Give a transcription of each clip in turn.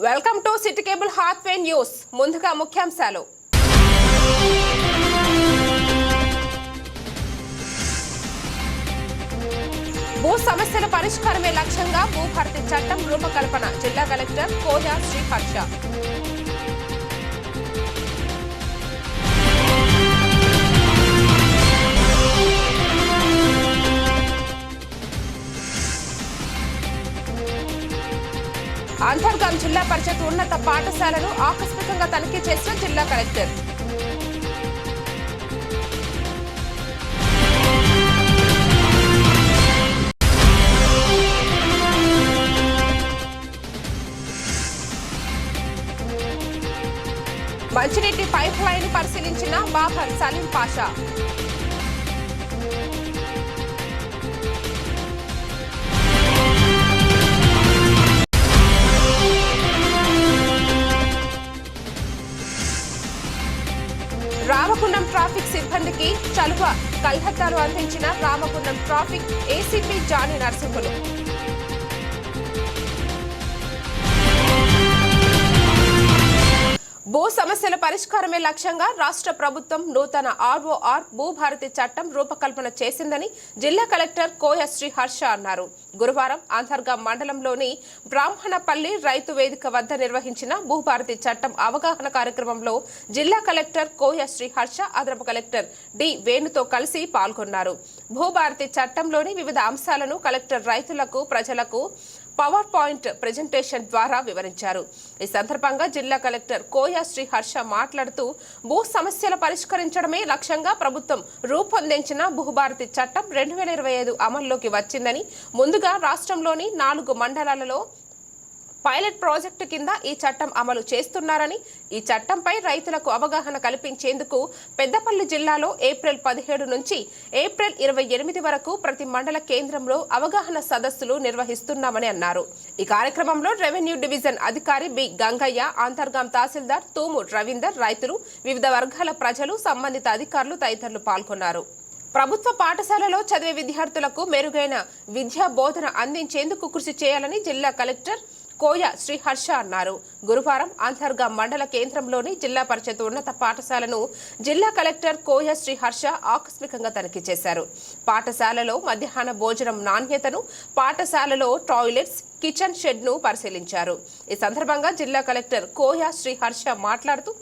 Welcome to City Cable Hathway news. ముందుగా ముఖ్యాంశాలు. భూ సమస్యల పరిష్కారమే లక్ష్యంగా భూభారతి చట్టం రూపకల్పన. జిల్లా కలెక్టర్ కోయ శ్రీ హర్ష. అంతర్గాం జిల్లా పరిషత్ ఉన్నత పాఠశాలను ఆకస్మికంగా తనిఖీ చేసిన జిల్లా కలెక్టర్. మంచినీటి పైప్ లైన్ పరిశీలించిన బాబర్ సలీం పాషా. రామగుండం ట్రాఫిక్ సిబ్బందికి చలువ కల్హద్దాలు అందించిన రామగుండం ట్రాఫిక్ ఏసీపీ జానీ నరసింహులు. భూ సమస్యల పరిష్కారమే లక్ష్యంగా రాష్ట్ర ప్రభుత్వం నూతన ఆర్ఓఆర్ భూభారతి చట్టం రూపకల్పన చేసిందని జిల్లా కలెక్టర్ కోయ శ్రీ హర్ష అన్నారు. గురువారం అంతర్గాం మండలంలోని బ్రాహ్మణపల్లి రైతు వేదిక వద్ద నిర్వహించిన భూభారతి చట్టం అవగాహన కార్యక్రమంలో జిల్లా కలెక్టర్ కోయ శ్రీ హర్ష అదనపు కలెక్టర్ డి వేణుతో కలిసి పాల్గొన్నారు. భూభారతి చట్టంలోని వివిధ అంశాలను కలెక్టర్ రైతులకు ప్రజలకు పవర్ పాయింట్ ప్రెజెంటేషన్ ద్వారా వివరించారు. ఈ సందర్భంగా జిల్లా కలెక్టర్ కోయ శ్రీ హర్ష మాట్లాడుతూ భూ సమస్యల పరిష్కరించడమే లక్ష్యంగా ప్రభుత్వం రూపొందించిన భూభారతి చట్టం 2025 అమల్లోకి వచ్చిందని, ముందుగా రాష్ట్రంలోని 4 మండలాలలో పైలట్ ప్రాజెక్టు కింద ఈ చట్టం అమలు చేస్తున్నారని, ఈ చట్టంపై రైతులకు అవగాహన కల్పించేందుకు పెద్దపల్లి జిల్లాలో ఏప్రిల్ 17 నుంచి ఏప్రిల్ 28 వరకు ప్రతి మండల కేంద్రంలో అవగాహన సదస్సులు నిర్వహిస్తున్నామని అన్నారు. ఈ కార్యక్రమంలో రెవెన్యూ డివిజన్ అధికారి బి గంగయ్య, అంతర్గాం తహసీల్దార్ తూము రవీందర్, రైతులు, వివిధ వర్గాల ప్రజలు, సంబంధిత అధికారులు తదితరులు పాల్గొన్నారు. ప్రభుత్వ పాఠశాలలో చదివే విద్యార్థులకు మెరుగైన విద్యా బోధన అందించేందుకు కృషి చేయాలని జిల్లా కలెక్టర్ కోయ శ్రీ హర్ష అన్నారు. గురువారం అంతర్గాం మండల కేంద్రంలోని జిల్లా పరిషత్ ఉన్నత పాఠశాలను జిల్లా కలెక్టర్ కోయ శ్రీ హర్ష ఆకస్మికంగా తనిఖీ చేశారు. పాఠశాలలో మధ్యాహ్న భోజనం నాణ్యతను, పాఠశాలలో టాయిలెట్స్, కిచెన్ షెడ్ ను పరిశీలించారు. ఈ సందర్భంగా జిల్లా కలెక్టర్ కోయ శ్రీ హర్ష మాట్లాడుతూ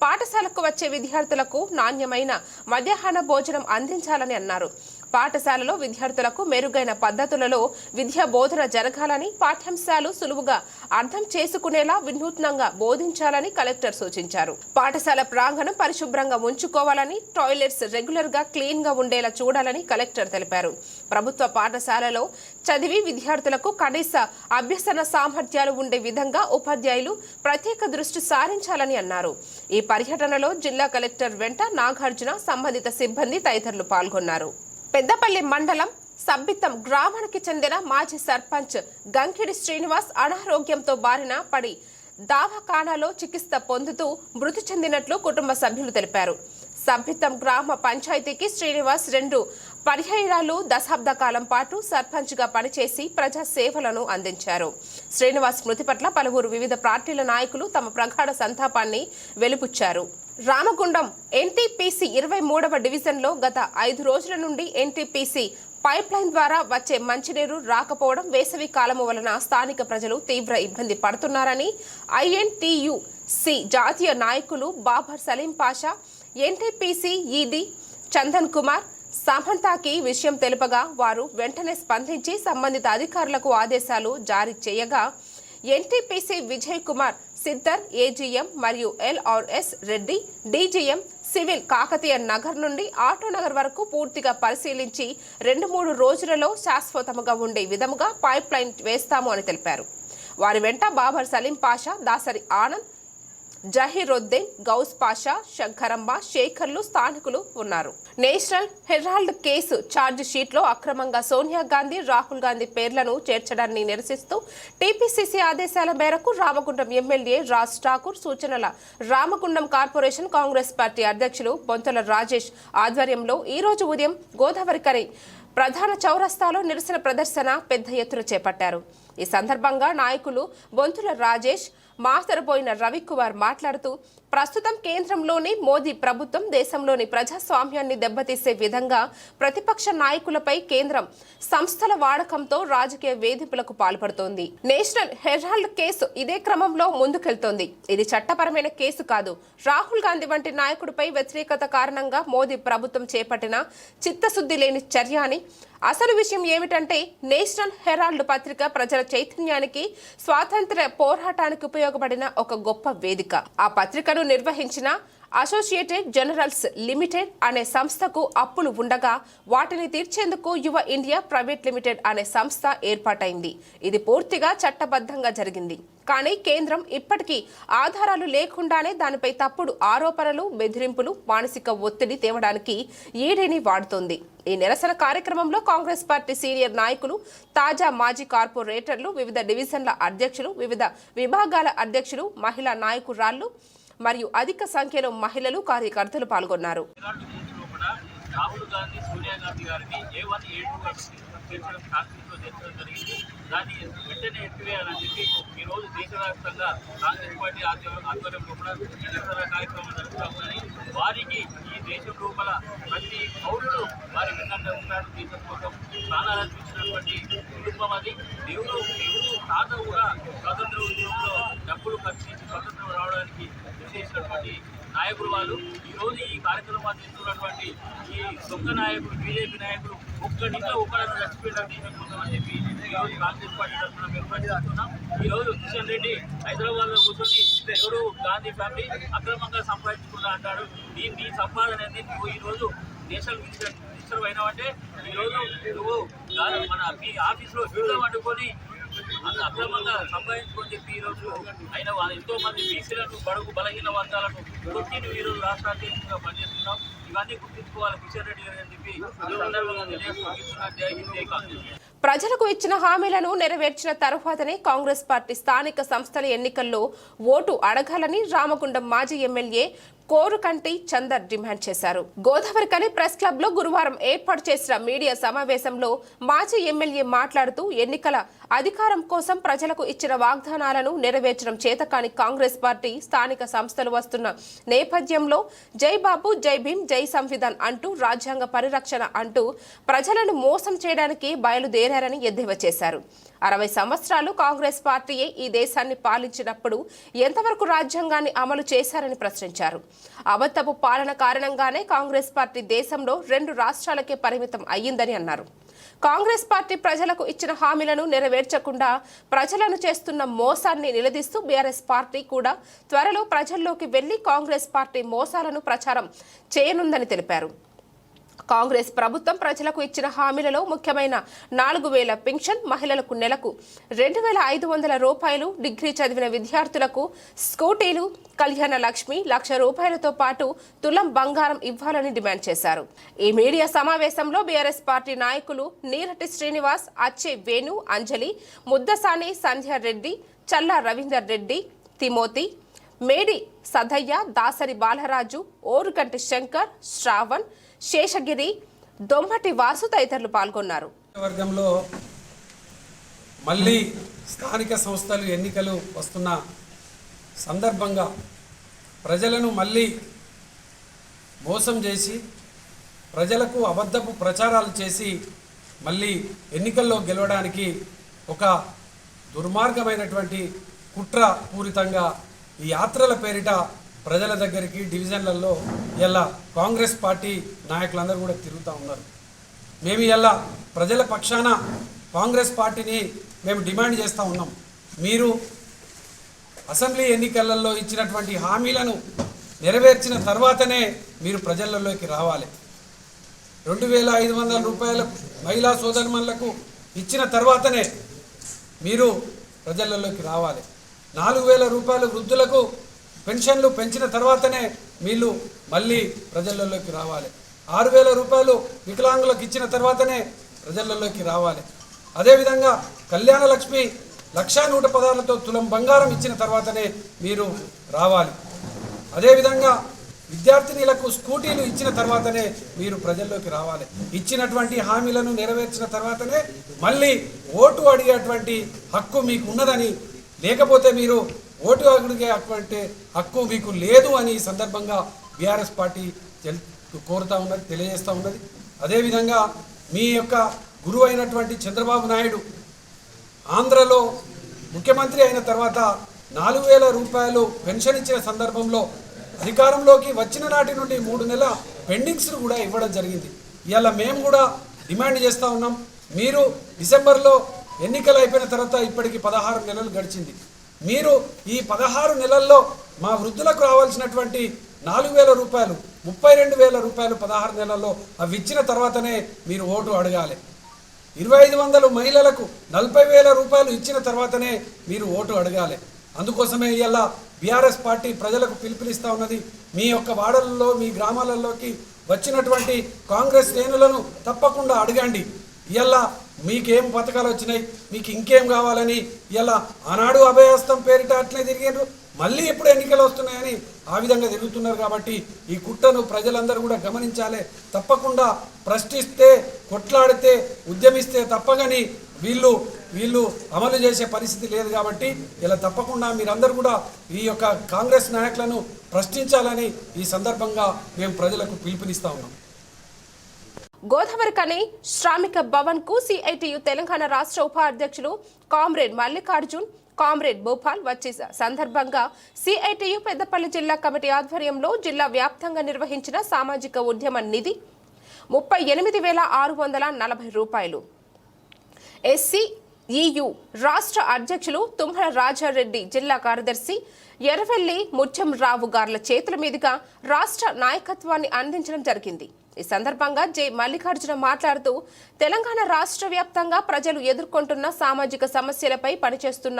పాఠశాలకు వచ్చే విద్యార్థులకు నాణ్యమైన మధ్యాహ్న భోజనం అందించాలని అన్నారు. పాఠశాలలో విద్యార్థులకు మెరుగైన పద్ధతులలో విద్యా బోధన జరగాలని, పాఠ్యాంశాలు సులువుగా అర్థం చేసుకునేలా వినూత్నంగా బోధించాలని కలెక్టర్ సూచించారు. పాఠశాల ప్రాంగణం పరిశుభ్రంగా ఉంచుకోవాలని, టాయిలెట్స్ రెగ్యులర్ గా క్లీన్ గా ఉండేలా చూడాలని కలెక్టర్ తెలిపారు. ప్రభుత్వ పాఠశాలలో చదివి విద్యార్థులకు కనీస అభ్యసన సామర్థ్యాలు ఉండే విధంగా ఉపాధ్యాయులు ప్రత్యేక దృష్టి సారించాలని అన్నారు. ఈ పర్యటనలో జిల్లా కలెక్టర్ వెంట నాగార్జున, సంబంధిత సిబ్బంది తదితరులు పాల్గొన్నారు. పెద్దపల్లి మండలం సబ్బితం గ్రామానికి చెందిన మాజీ సర్పంచ్ గంకిడి శ్రీనివాస్ అనారోగ్యంతో బారిన పడి దవాఖానాలో చికిత్స పొందుతూ మృతి చెందినట్లు కుటుంబ సభ్యులు తెలిపారు. సబ్బితం గ్రామ పంచాయతీకి శ్రీనివాస్ 2 పర్యాయాలు దశాబ్ద కాలం పాటు సర్పంచ్ గా పనిచేసి ప్రజా సేవలను అందించారు. శ్రీనివాస్ మృతి పట్ల పలువురు వివిధ పార్టీల నాయకులు తమ ప్రగాఢ సంతాపాన్ని వెలిబుచ్చారు. రామగుండం ఎన్టీపీసీ 23వ డివిజన్లో గత 5 రోజుల నుండి ఎన్టీపీసీ పైప్ లైన్ ద్వారా వచ్చే మంచినీరు రాకపోవడం, వేసవి కాలము వలన స్థానిక ప్రజలు తీవ్ర ఇబ్బంది పడుతున్నారని ఐఎన్టీయూసీ జాతీయ నాయకులు బాబర్ సలీం పాషా, ఎన్టీపీసీ ఈడీ చందన్ కుమార్ సమంతాకి విషయం తెలుపగా వారు వెంటనే స్పందించి సంబంధిత అధికారులకు ఆదేశాలు జారీ చేయగా ఎన్టీపీసీ విజయ్ కుమార్ సిద్దర్, ఏజీఎం మరియు LRS Reddy, DGM civil Kakatiya Nagar నుండి ఆటోనగర్ వరకు పూర్తిగా పరిశీలించి 2-3 రోజులలో శాశ్వతముగా ఉండే విధముగా పైప్ లైన్ వేస్తాము అని తెలిపారు. వారి వెంట బాబర్ సలీం పాషా, దాసరి ఆనంద్, జహీరుద్దీన్, గౌస్ పాషా, శంకరమ్మ, శేఖర్లు స్థానికులు ఉన్నారు. National herald case charge sheet లో అక్రమంగా సోనియా గాంధీ, రాహుల్ గాంధీ పేర్లను చేర్చడాన్ని నిరసిస్తూ టీపీసీసీ ఆదేశాల మేరకు రామగుండం ఎమ్మెల్యే రాజ్ ఠాకూర్ సూచనల రామగుండం కార్పొరేషన్ కాంగ్రెస్ పార్టీ అధ్యక్షులు బొంతల రాజేష్ ఆధ్వర్యంలో ఈ రోజు ఉదయం గోదావరికని ప్రధాన చౌరస్తాలో నిరసన ప్రదర్శన పెద్ద ఎత్తున చేపట్టారు. ఈ సందర్భంగా నాయకులు బొంతుల రాజేష్, మాతరబోయిన రవికుమార్ మాట్లాడుతూ ప్రస్తుతం కేంద్రంలోని మోదీ ప్రభుత్వం దేశంలోని ప్రజాస్వామ్యాన్ని దెబ్బతీసే విధంగా ప్రతిపక్ష నాయకులపై కేంద్రం సంస్థల వాడకంతో రాజకీయ వేధింపులకు పాల్పడుతోంది. నేషనల్ హెరాల్డ్ కేసు ఇదే క్రమంలో ముందుకెళ్తోంది. ఇది చట్టపరమైన కేసు కాదు. రాహుల్ గాంధీ వంటి నాయకుడిపై వ్యతిరేకత కారణంగా మోదీ ప్రభుత్వం చేపట్టిన చిత్తశుద్ధి లేని చర్య అని. అసలు విషయం ఏమిటంటే నేషనల్ హెరాల్డ్ పత్రిక ప్రజల చైతన్యానికి, స్వాతంత్ర్య పోరాటానికి ఉపయోగపడిన ఒక గొప్ప వేదిక. ఆ పత్రికను నిర్వహించిన అసోసియేటెడ్ జర్నల్స్ లిమిటెడ్ అనే సంస్థకు అప్పులు ఉండగా వాటిని తీర్చేందుకు యువ ఇండియా ప్రైవేట్ లిమిటెడ్ అనే సంస్థ ఏర్పాటైంది. ఇది పూర్తిగా చట్టబద్ధంగా జరిగింది. కానీ కేంద్రం ఇప్పటికీ ఆధారాలు లేకుండానే దానిపై తప్పుడు ఆరోపణలు, బెదిరింపులు, మానసిక ఒత్తిడి తేవడానికి ఈడీని వాడుతోంది. ఈ నిరసన కార్యక్రమంలో కాంగ్రెస్ పార్టీ సీనియర్ నాయకులు, తాజా మాజీ కార్పొరేటర్లు, వివిధ డివిజన్ల అధ్యక్షులు, వివిధ విభాగాల అధ్యక్షులు, మహిళా నాయకురాళ్లు మరియు అధిక సంఖ్యలో మహిళలు, కార్యకర్తలు పాల్గొన్నారు. రాహుల్ గాంధీ, సోనియా గాంధీ గారిని A1, A2 చేర్చడం కాంగ్రెస్లో చేర్చడం జరిగింది. దాన్ని వెంటనే ఎత్తివేయాలని చెప్పి ఈరోజు దేశవ్యాప్తంగా కాంగ్రెస్ పార్టీ ఆధ్వర్యంలో కూడా నిరసన కార్యక్రమం జరుగుతుందని, వారికి ఈ దేశం లోపల ప్రతి పౌరుడు వారి విధంగా ఉన్నాడు. దేశం కోసం ప్రాణాలు అర్పించినటువంటి కుటుంబం అది. దేవుడు తాత కూడా స్వాతంత్ర ఉద్యమంలో డబ్బులు ఖర్చించి స్వతంత్రం రావడానికి చేసినటువంటి నాయకులు వాళ్ళు. ఈరోజు ఈ కార్యక్రమాన్ని చేస్తున్నటువంటి ఈ దొంగ నాయకులు, బీజేపీ నాయకులు ఒక్కడింట్లో ఒకరిని చచ్చిపోయిన దేశం కోసం అని చెప్పి ఈరోజు కాంగ్రెస్ పార్టీ తరఫున మేము పనిచేస్తున్నాం. ఈరోజు కిషన్ రెడ్డి హైదరాబాద్లో కూర్చొని ఎవరు గాంధీ ఫ్యామిలీ అక్రమంగా సంపాదించుకున్నా అంటాడు. నీ సంపాదన అనేది నువ్వు ఈరోజు దేశాలు మినిస్టర్ అయినావంటే ఈరోజు నువ్వు మీ ఆఫీస్లో యూజం వండుకొని అక్రమంగా సంపాదించుకొని చెప్పి ఈరోజు అయిన ఎంతో మంది బీసీలను, బడుగు బలహీన వర్గాలను కొట్టి నువ్వు ఈరోజు రాష్ట్ర అధ్యక్షుడిగా పనిచేస్తున్నావు. ఇవన్నీ గుర్తించుకోవాలి కిషన్ రెడ్డి గారు అని చెప్పి సందర్భంగా తెలియజేస్తున్నారు. జై హింద్, జై కాంగ్రెస్. ప్రజలకు ఇచ్చిన హామీలను నెరవేర్చిన తరువాతనే కాంగ్రెస్ పార్టీ స్థానిక సంస్థల ఎన్నికల్లో ఓటు అడగాలని రామగుండం మాజీ ఎమ్మెల్యే కోరుకంటి చందర్ డిమాండ్ చేశారు. గోదావరికని ప్రెస్ క్లబ్ లో గురువారం ఏర్పాటు చేసిన మీడియా సమావేశంలో మాజీ ఎమ్మెల్యే మాట్లాడుతూ ఎన్నికల అధికారం కోసం ప్రజలకు ఇచ్చిన వాగ్దానాలను నెరవేర్చడం చేతకాని కాంగ్రెస్ పార్టీ స్థానిక సంస్థలు వస్తున్న నేపథ్యంలో జై బాబు, జై భీమ్, జై సంవిధాన్ అంటూ రాజ్యాంగ పరిరక్షణ అంటూ ప్రజలను మోసం చేయడానికి బయలుదేరారని ఎద్దేవా చేశారు. 60 సంవత్సరాలు కాంగ్రెస్ పార్టీయే ఈ దేశాన్ని పాలించినప్పుడు ఎంతవరకు రాజ్యాంగాన్ని అమలు చేశారని ప్రశ్నించారు. అబద్ధపు పాలన కారణంగానే కాంగ్రెస్ పార్టీ దేశంలో 2 రాష్ట్రాలకే పరిమితం అయ్యిందని అన్నారు. కాంగ్రెస్ పార్టీ ప్రజలకు ఇచ్చిన హామీలను నెరవేర్చకుండా ప్రజలను చేస్తున్న మోసాన్ని నిలదీస్తూ బీఆర్ఎస్ పార్టీ కూడా త్వరలో ప్రజల్లోకి వెళ్లి కాంగ్రెస్ పార్టీ మోసాలను ప్రచారం చేయనుందని తెలిపారు. కాంగ్రెస్ ప్రభుత్వం ప్రజలకు ఇచ్చిన హామీలలో ముఖ్యమైన 4000 పెన్షన్, మహిళలకు నెలకు 2500 రూపాయలు, డిగ్రీ చదివిన విద్యార్థులకు స్కూటీలు, కళ్యాణ లక్ష్మి, 1,00,000 రూపాయలతో పాటు తులం బంగారం ఇవ్వాలని డిమాండ్ చేశారు. ఈ మీడియా సమావేశంలో బీఆర్ఎస్ పార్టీ నాయకులు నీరటి శ్రీనివాస్, అచ్చే వేణు, అంజలి, ముద్దసాని, సంధ్యారెడ్డి, చల్లా రవీందర్ రెడ్డి, తిమోతి, మేడి సదయ్య, దాసరి బాలరాజు, ఓరుగంటి శంకర్, శ్రావణ్, శేషగిరి, దొమ్మటి వాసు తదితరులు పాల్గొన్నారు. వర్గంలో మళ్ళీ స్థానిక సంస్థలు ఎన్నికలు వస్తున్న సందర్భంగా ప్రజలను మళ్ళీ మోసం చేసి ప్రజలకు అబద్ధపు ప్రచారాలు చేసి మళ్ళీ ఎన్నికల్లో గెలవడానికి ఒక దుర్మార్గమైనటువంటి కుట్ర పూరితంగా ఈ యాత్రల పేరిట ప్రజల దగ్గరికి డివిజన్లలో ఇలా కాంగ్రెస్ పార్టీ నాయకులందరూ కూడా తిరుగుతూ ఉన్నారు. మేము ఇలా ప్రజల పక్షాన కాంగ్రెస్ పార్టీని మేము డిమాండ్ చేస్తూ ఉన్నాం. మీరు అసెంబ్లీ ఎన్నికలలో ఇచ్చినటువంటి హామీలను నెరవేర్చిన తర్వాతనే మీరు ప్రజలలోకి రావాలి. 2500 రూపాయల మహిళా సోదరుమణులకు ఇచ్చిన తర్వాతనే మీరు ప్రజలలోకి రావాలి. 4000 రూపాయల వృద్ధులకు పెన్షన్లు పెంచిన తర్వాతనే వీళ్ళు మళ్ళీ ప్రజలలోకి రావాలి. 6000 రూపాయలు వికలాంగులకు ఇచ్చిన తర్వాతనే ప్రజలలోకి రావాలి. అదేవిధంగా కళ్యాణ లక్ష్మి 1,116తో తులం బంగారం ఇచ్చిన తర్వాతనే మీరు రావాలి. అదేవిధంగా విద్యార్థినులకు స్కూటీలు ఇచ్చిన తర్వాతనే మీరు ప్రజల్లోకి రావాలి. ఇచ్చినటువంటి హామీలను నెరవేర్చిన తర్వాతనే మళ్ళీ ఓటు అడిగేటువంటి హక్కు మీకు ఉన్నదని, లేకపోతే మీరు ఓటు అడిగే హక్కు మీకు లేదు అని ఈ సందర్భంగా బీఆర్ఎస్ పార్టీ కోరుతా ఉన్నది, తెలియజేస్తూ ఉన్నది. అదేవిధంగా మీ యొక్క గురువు అయినటువంటి చంద్రబాబు నాయుడు ఆంధ్రలో ముఖ్యమంత్రి అయిన తర్వాత 4,000 రూపాయలు పెన్షన్ ఇచ్చిన సందర్భంలో అధికారంలోకి వచ్చిన నాటి నుండి 3 నెలల పెండింగ్స్ను కూడా ఇవ్వడం జరిగింది. ఇవాళ మేము కూడా డిమాండ్ చేస్తూ ఉన్నాం. మీరు డిసెంబర్లో ఎన్నికలు అయిపోయిన తర్వాత ఇప్పటికి 16 నెలలు గడిచింది. మీరు ఈ 16 నెలల్లో మా వృద్ధులకు రావాల్సినటువంటి 4,000 రూపాయలు 32,000 రూపాయలు 16 నెలల్లో అవి ఇచ్చిన తర్వాతనే మీరు ఓటు అడగాలి. 2,500 మహిళలకు 40,000 రూపాయలు ఇచ్చిన తర్వాతనే మీరు ఓటు అడగాలి. అందుకోసమే ఇవాళ బీఆర్ఎస్ పార్టీ ప్రజలకు పిలుపునిస్తూ ఉన్నది. మీ యొక్క వాడలలో మీ గ్రామాలలోకి వచ్చినటువంటి కాంగ్రెస్ శ్రేణులను తప్పకుండా అడగండి. ఇవాళ మీకేం పథకాలు వచ్చినాయి, మీకు ఇంకేం కావాలని ఇలా ఆనాడు అభయహస్తం పేరిట అట్లే తిరిగారు, మళ్ళీ ఎప్పుడు ఎన్నికలు వస్తున్నాయని ఆ విధంగా తిరుగుతున్నారు. కాబట్టి ఈ కుట్రను ప్రజలందరూ కూడా గమనించాలి. తప్పకుండా ప్రశ్నిస్తే, కొట్లాడితే, ఉద్యమిస్తే తప్పగాని వీళ్ళు అమలు చేసే పరిస్థితి లేదు. కాబట్టి ఇలా తప్పకుండా మీరందరూ కూడా ఈ యొక్క కాంగ్రెస్ నాయకులను ప్రశ్నించాలని ఈ సందర్భంగా మేము ప్రజలకు పిలుపునిస్తా ఉన్నాం. గోదావరికని శ్రామిక భవన్ కు సిఐటియు తెలంగాణ రాష్ట్ర ఉపాధ్యక్షులు కామ్రేడ్ మల్లికార్జున్, కామ్రేడ్ భూపాల్ వచ్చే సందర్భంగా సిఐటియు పెద్దపల్లి జిల్లా కమిటీ ఆధ్వర్యంలో జిల్లా వ్యాప్తంగా నిర్వహించిన సామాజిక ఉద్యమ నిధి 38,640 రూపాయలు. ఎస్సీఈయు రాష్ట్ర అధ్యక్షులు తుమ్మల రాజారెడ్డి, జిల్లా కార్యదర్శి ఎర్రవెల్లి ముత్యం రావు గార్ల చేతుల మీదుగా రాష్ట్ర నాయకత్వాన్ని అందించడం జరిగింది. ఈ సందర్భంగా జె మల్లికార్జున మాట్లాడుతూ తెలంగాణ రాష్ట్ర వ్యాప్తంగా ప్రజలు ఎదుర్కొంటున్న సామాజిక సమస్యలపై పనిచేస్తున్న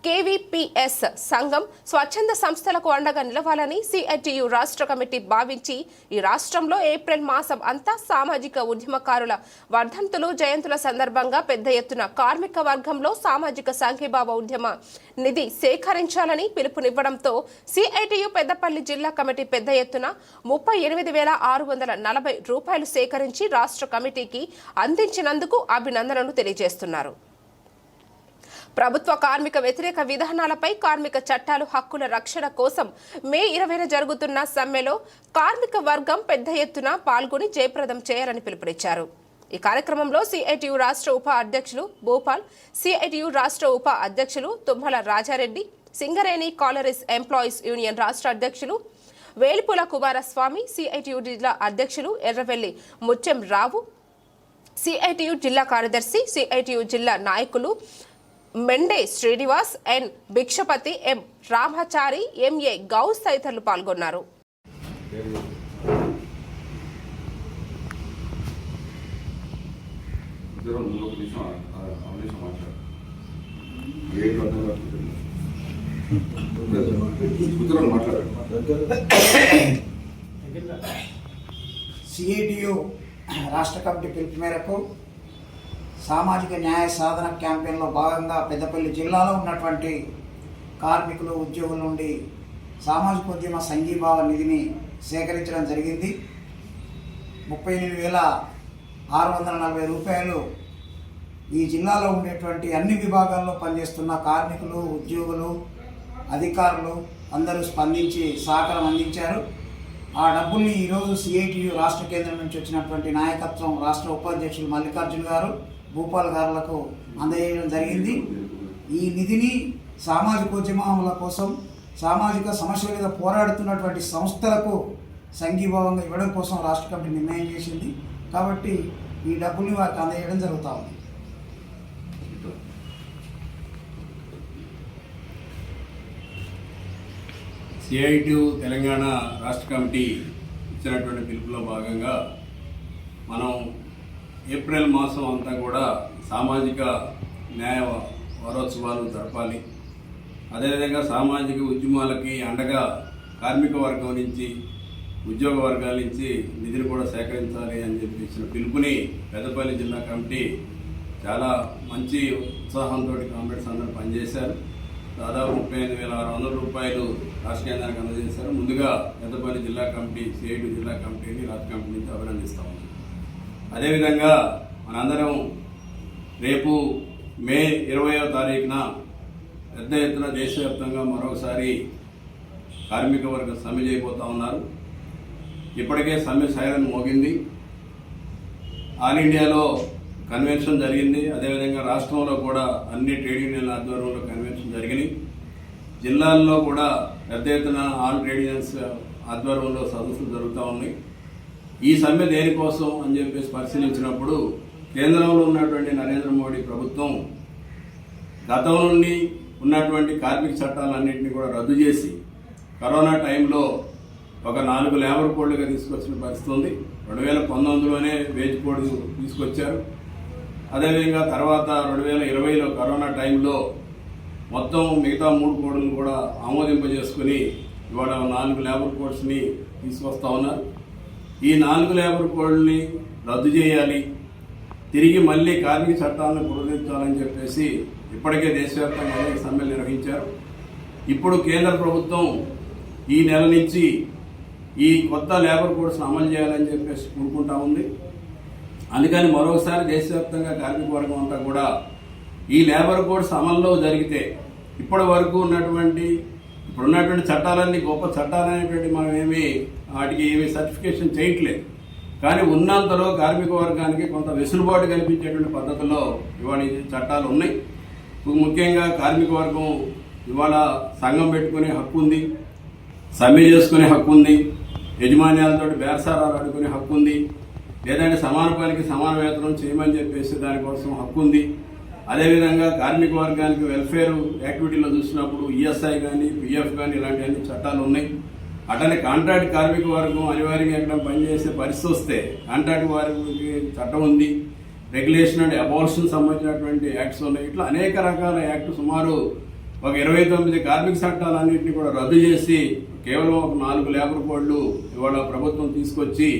కేవీపీఎస్ సంఘం స్వచ్ఛంద సంస్థలకు అండగా నిలవాలని సిఐటియు రాష్ట్ర కమిటీ భావించి ఈ రాష్ట్రంలో ఏప్రిల్ మాసం అంతా సామాజిక ఉద్యమకారుల వర్ధంతులు, జయంతుల సందర్భంగా పెద్ద ఎత్తున కార్మిక వర్గంలో సామాజిక సంఘీభావ ఉద్యమ నిధి సేకరించాలని పిలుపునివ్వడంతో సిఐటియు పెద్దపల్లి జిల్లా కమిటీ పెద్ద ఎత్తున 38,640 రూపాయలు సేకరించి రాష్ట్ర కమిటీకి అందించినందుకు అభినందనలు తెలియజేస్తున్నారు. ప్రభుత్వ కార్మిక వ్యతిరేక విధానాలపై, కార్మిక చట్టాలు, హక్కుల రక్షణ కోసం మే 20న జరుగుతున్న సమ్మెలో కార్మిక వర్గం పెద్ద ఎత్తున పాల్గొని జయప్రదం చేయాలని పిలుపునిచ్చారు. ఈ కార్యక్రమంలో సిఐటియు రాష్ట్ర ఉప అధ్యక్షులు భూపాల్, సిఐటియు రాష్ట్ర ఉప అధ్యక్షులు Tummala Raja Reddy, Singareni collieries employees union రాష్ట్ర అధ్యక్షులు వేలిపుల కుమారస్వామి, సిఐటియు జిల్లా అధ్యక్షులు ఎర్రవెల్లి ముత్యం రావు, సిఐటియు జిల్లా కార్యదర్శి, సిఐటియు జిల్లా నాయకులు మెండే శ్రీనివాస్, ఎన్ భిక్షపతి, ఎం రామాచారి, ఎంఏ గౌస్ తదితరులు పాల్గొన్నారు. సిఐటియు రాష్ట్ర కమిటీ పిలుపు మేరకు సామాజిక న్యాయ సాధన క్యాంపెయిన్లో భాగంగా పెద్దపల్లి జిల్లాలో ఉన్నటువంటి కార్మికులు, ఉద్యోగుల నుండి సామాజిక ఉద్యమ సంఘీభావ నిధిని సేకరించడం జరిగింది. 38,640 రూపాయలు ఈ జిల్లాలో ఉండేటువంటి అన్ని విభాగాల్లో పనిచేస్తున్న కార్మికులు, ఉద్యోగులు, అధికారులు అందరూ స్పందించి సహకారం అందించారు. ఆ డబ్బుల్ని ఈరోజు సిఐటియు రాష్ట్ర కేంద్రం నుంచి వచ్చినటువంటి నాయకత్వం, రాష్ట్ర ఉపాధ్యక్షులు మల్లికార్జున్ గారు, భూపాల్ గారులకు అందజేయడం జరిగింది. ఈ నిధిని సామాజికోద్యమాల కోసం, సామాజిక సమస్యల మీద పోరాడుతున్నటువంటి సంస్థలకు సంఘీభావంగా ఇవ్వడం కోసం రాష్ట్ర కమిటీ నిర్ణయం చేసింది. కాబట్టి ఈ డబ్బుల్ని వారికి అందజేయడం జరుగుతూ ఉంది. సిఐటియు తెలంగాణ రాష్ట్ర కమిటీ ఇచ్చినటువంటి పిలుపులో భాగంగా మనం ఏప్రిల్ మాసం అంతా కూడా సామాజిక న్యాయ వారోత్సవాలు జరపాలి. అదేవిధంగా సామాజిక ఉద్యమాలకి అండగా కార్మిక వర్గం నుంచి, ఉద్యోగ వర్గాల నుంచి నిధులు కూడా సేకరించాలి అని చెప్పి ఇచ్చిన పిలుపుని పెద్దపల్లి జిల్లా కమిటీ చాలా మంచి ఉత్సాహంతో కామ్రేడ్స్ అందరూ పనిచేశారు. దాదాపు 35,600 రూపాయలు రాష్ట్ర కేంద్రానికి అందజేశారు. ముందుగా పెద్దపల్లి జిల్లా కమిటీ, సిఐటియు జిల్లా కమిటీని రాష్ట్ర కమిటీ నుంచి అభినందిస్తా ఉన్నాం. అదేవిధంగా మనందరం రేపు మే 20వ తారీఖున పెద్ద ఎత్తున దేశవ్యాప్తంగా మరొకసారి కార్మిక వర్గం సమ్మె చేయబోతా ఉన్నారు. ఇప్పటికే సమ్మె సైరన్ మోగింది. ఆల్ ఇండియాలో కన్వెన్షన్ జరిగింది. అదేవిధంగా రాష్ట్రంలో కూడా అన్ని ట్రేడ్ యూనియన్ల ఆధ్వర్యంలో కన్వెన్షన్ జరిగినాయి. జిల్లాల్లో కూడా పెద్ద ఎత్తున ఆల్ ట్రేడ్ యూనియన్స్ ఆధ్వర్యంలో సదస్సులు జరుగుతూ ఉన్నాయి. ఈ సమ్మె దేనికోసం అని చెప్పేసి పరిశీలించినప్పుడు కేంద్రంలో ఉన్నటువంటి నరేంద్ర మోడీ ప్రభుత్వం గతం నుండి ఉన్నటువంటి కార్మిక చట్టాలన్నింటినీ కూడా రద్దు చేసి కరోనా టైంలో ఒక 4 లేబర్ కోడ్లుగా తీసుకొచ్చిన పరిస్థితి ఉంది. 2019లోనే వేజ్ కోడ్ తీసుకొచ్చారు. అదేవిధంగా తర్వాత 2020లో కరోనా టైంలో మొత్తం మిగతా 3 కోడ్లను కూడా ఆమోదింపజేసుకుని ఇవాళ 4 లేబర్ కోడ్స్ని తీసుకొస్తా ఉన్నారు. ఈ 4 లేబర్ కోడ్ని రద్దు చేయాలి, తిరిగి మళ్ళీ కార్మిక చట్టాలను పునరుద్ధరించాలని చెప్పేసి ఇప్పటికే దేశవ్యాప్తంగా అనేక సమ్మెలు నిర్వహించారు. ఇప్పుడు కేంద్ర ప్రభుత్వం ఈ నెల నుంచి ఈ కొత్త లేబర్ కోడ్స్ను అమలు చేయాలని చెప్పేసి కోరుకుంటా ఉంది. అందుకని మరోసారి దేశవ్యాప్తంగా కార్మిక వర్గం అంతా కూడా ఈ లేబర్ కోడ్స్ అమల్లో జరిగితే ఇప్పటి వరకు ఉన్నటువంటి చట్టాలన్నీ గొప్ప చట్టాలు అనేటువంటి మనం వాటికి ఏమీ సర్టిఫికేషన్ చేయట్లేదు. కానీ ఉన్నంతలో కార్మిక వర్గానికి కొంత వెసులుబాటు కల్పించేటువంటి పద్ధతిలో ఇవాళ ఈ చట్టాలు ఉన్నాయి. ముఖ్యంగా కార్మిక వర్గం ఇవాళ సంఘం పెట్టుకునే హక్కు ఉంది, సమ్మె చేసుకునే హక్కు ఉంది, యజమాన్యాలతో బేరసారాలు ఆడుకునే హక్కు ఉంది, లేదంటే సమాన పనికి సమాన వేతనం చేయమని చెప్పేసి దానికోసం హక్కు ఉంది. అదేవిధంగా కార్మిక వర్గానికి వెల్ఫేర్ యాక్టివిటీలో చూసినప్పుడు ఈఎస్ఐ కానీ పిఎఫ్ కానీ ఇలాంటి అన్ని చట్టాలు ఉన్నాయి. అట్లనే కాంట్రాక్ట్ కార్మిక వర్గం అనివార్యంగా ఎక్కడ పనిచేసే పరిస్థితి వస్తే కాంట్రాక్ట్ వారికి చట్టం ఉంది. రెగ్యులేషన్ అండ్ అబార్షన్ సంబంధించినటువంటి యాక్ట్స్ ఉన్నాయి. ఇట్లా అనేక రకాల యాక్ట్ సుమారు ఒక 29 కార్మిక చట్టాలన్నింటినీ కూడా రద్దు చేసి కేవలం ఒక 4 లేబర్ కోడ్లు ఇవాళ ప్రభుత్వం తీసుకొచ్చి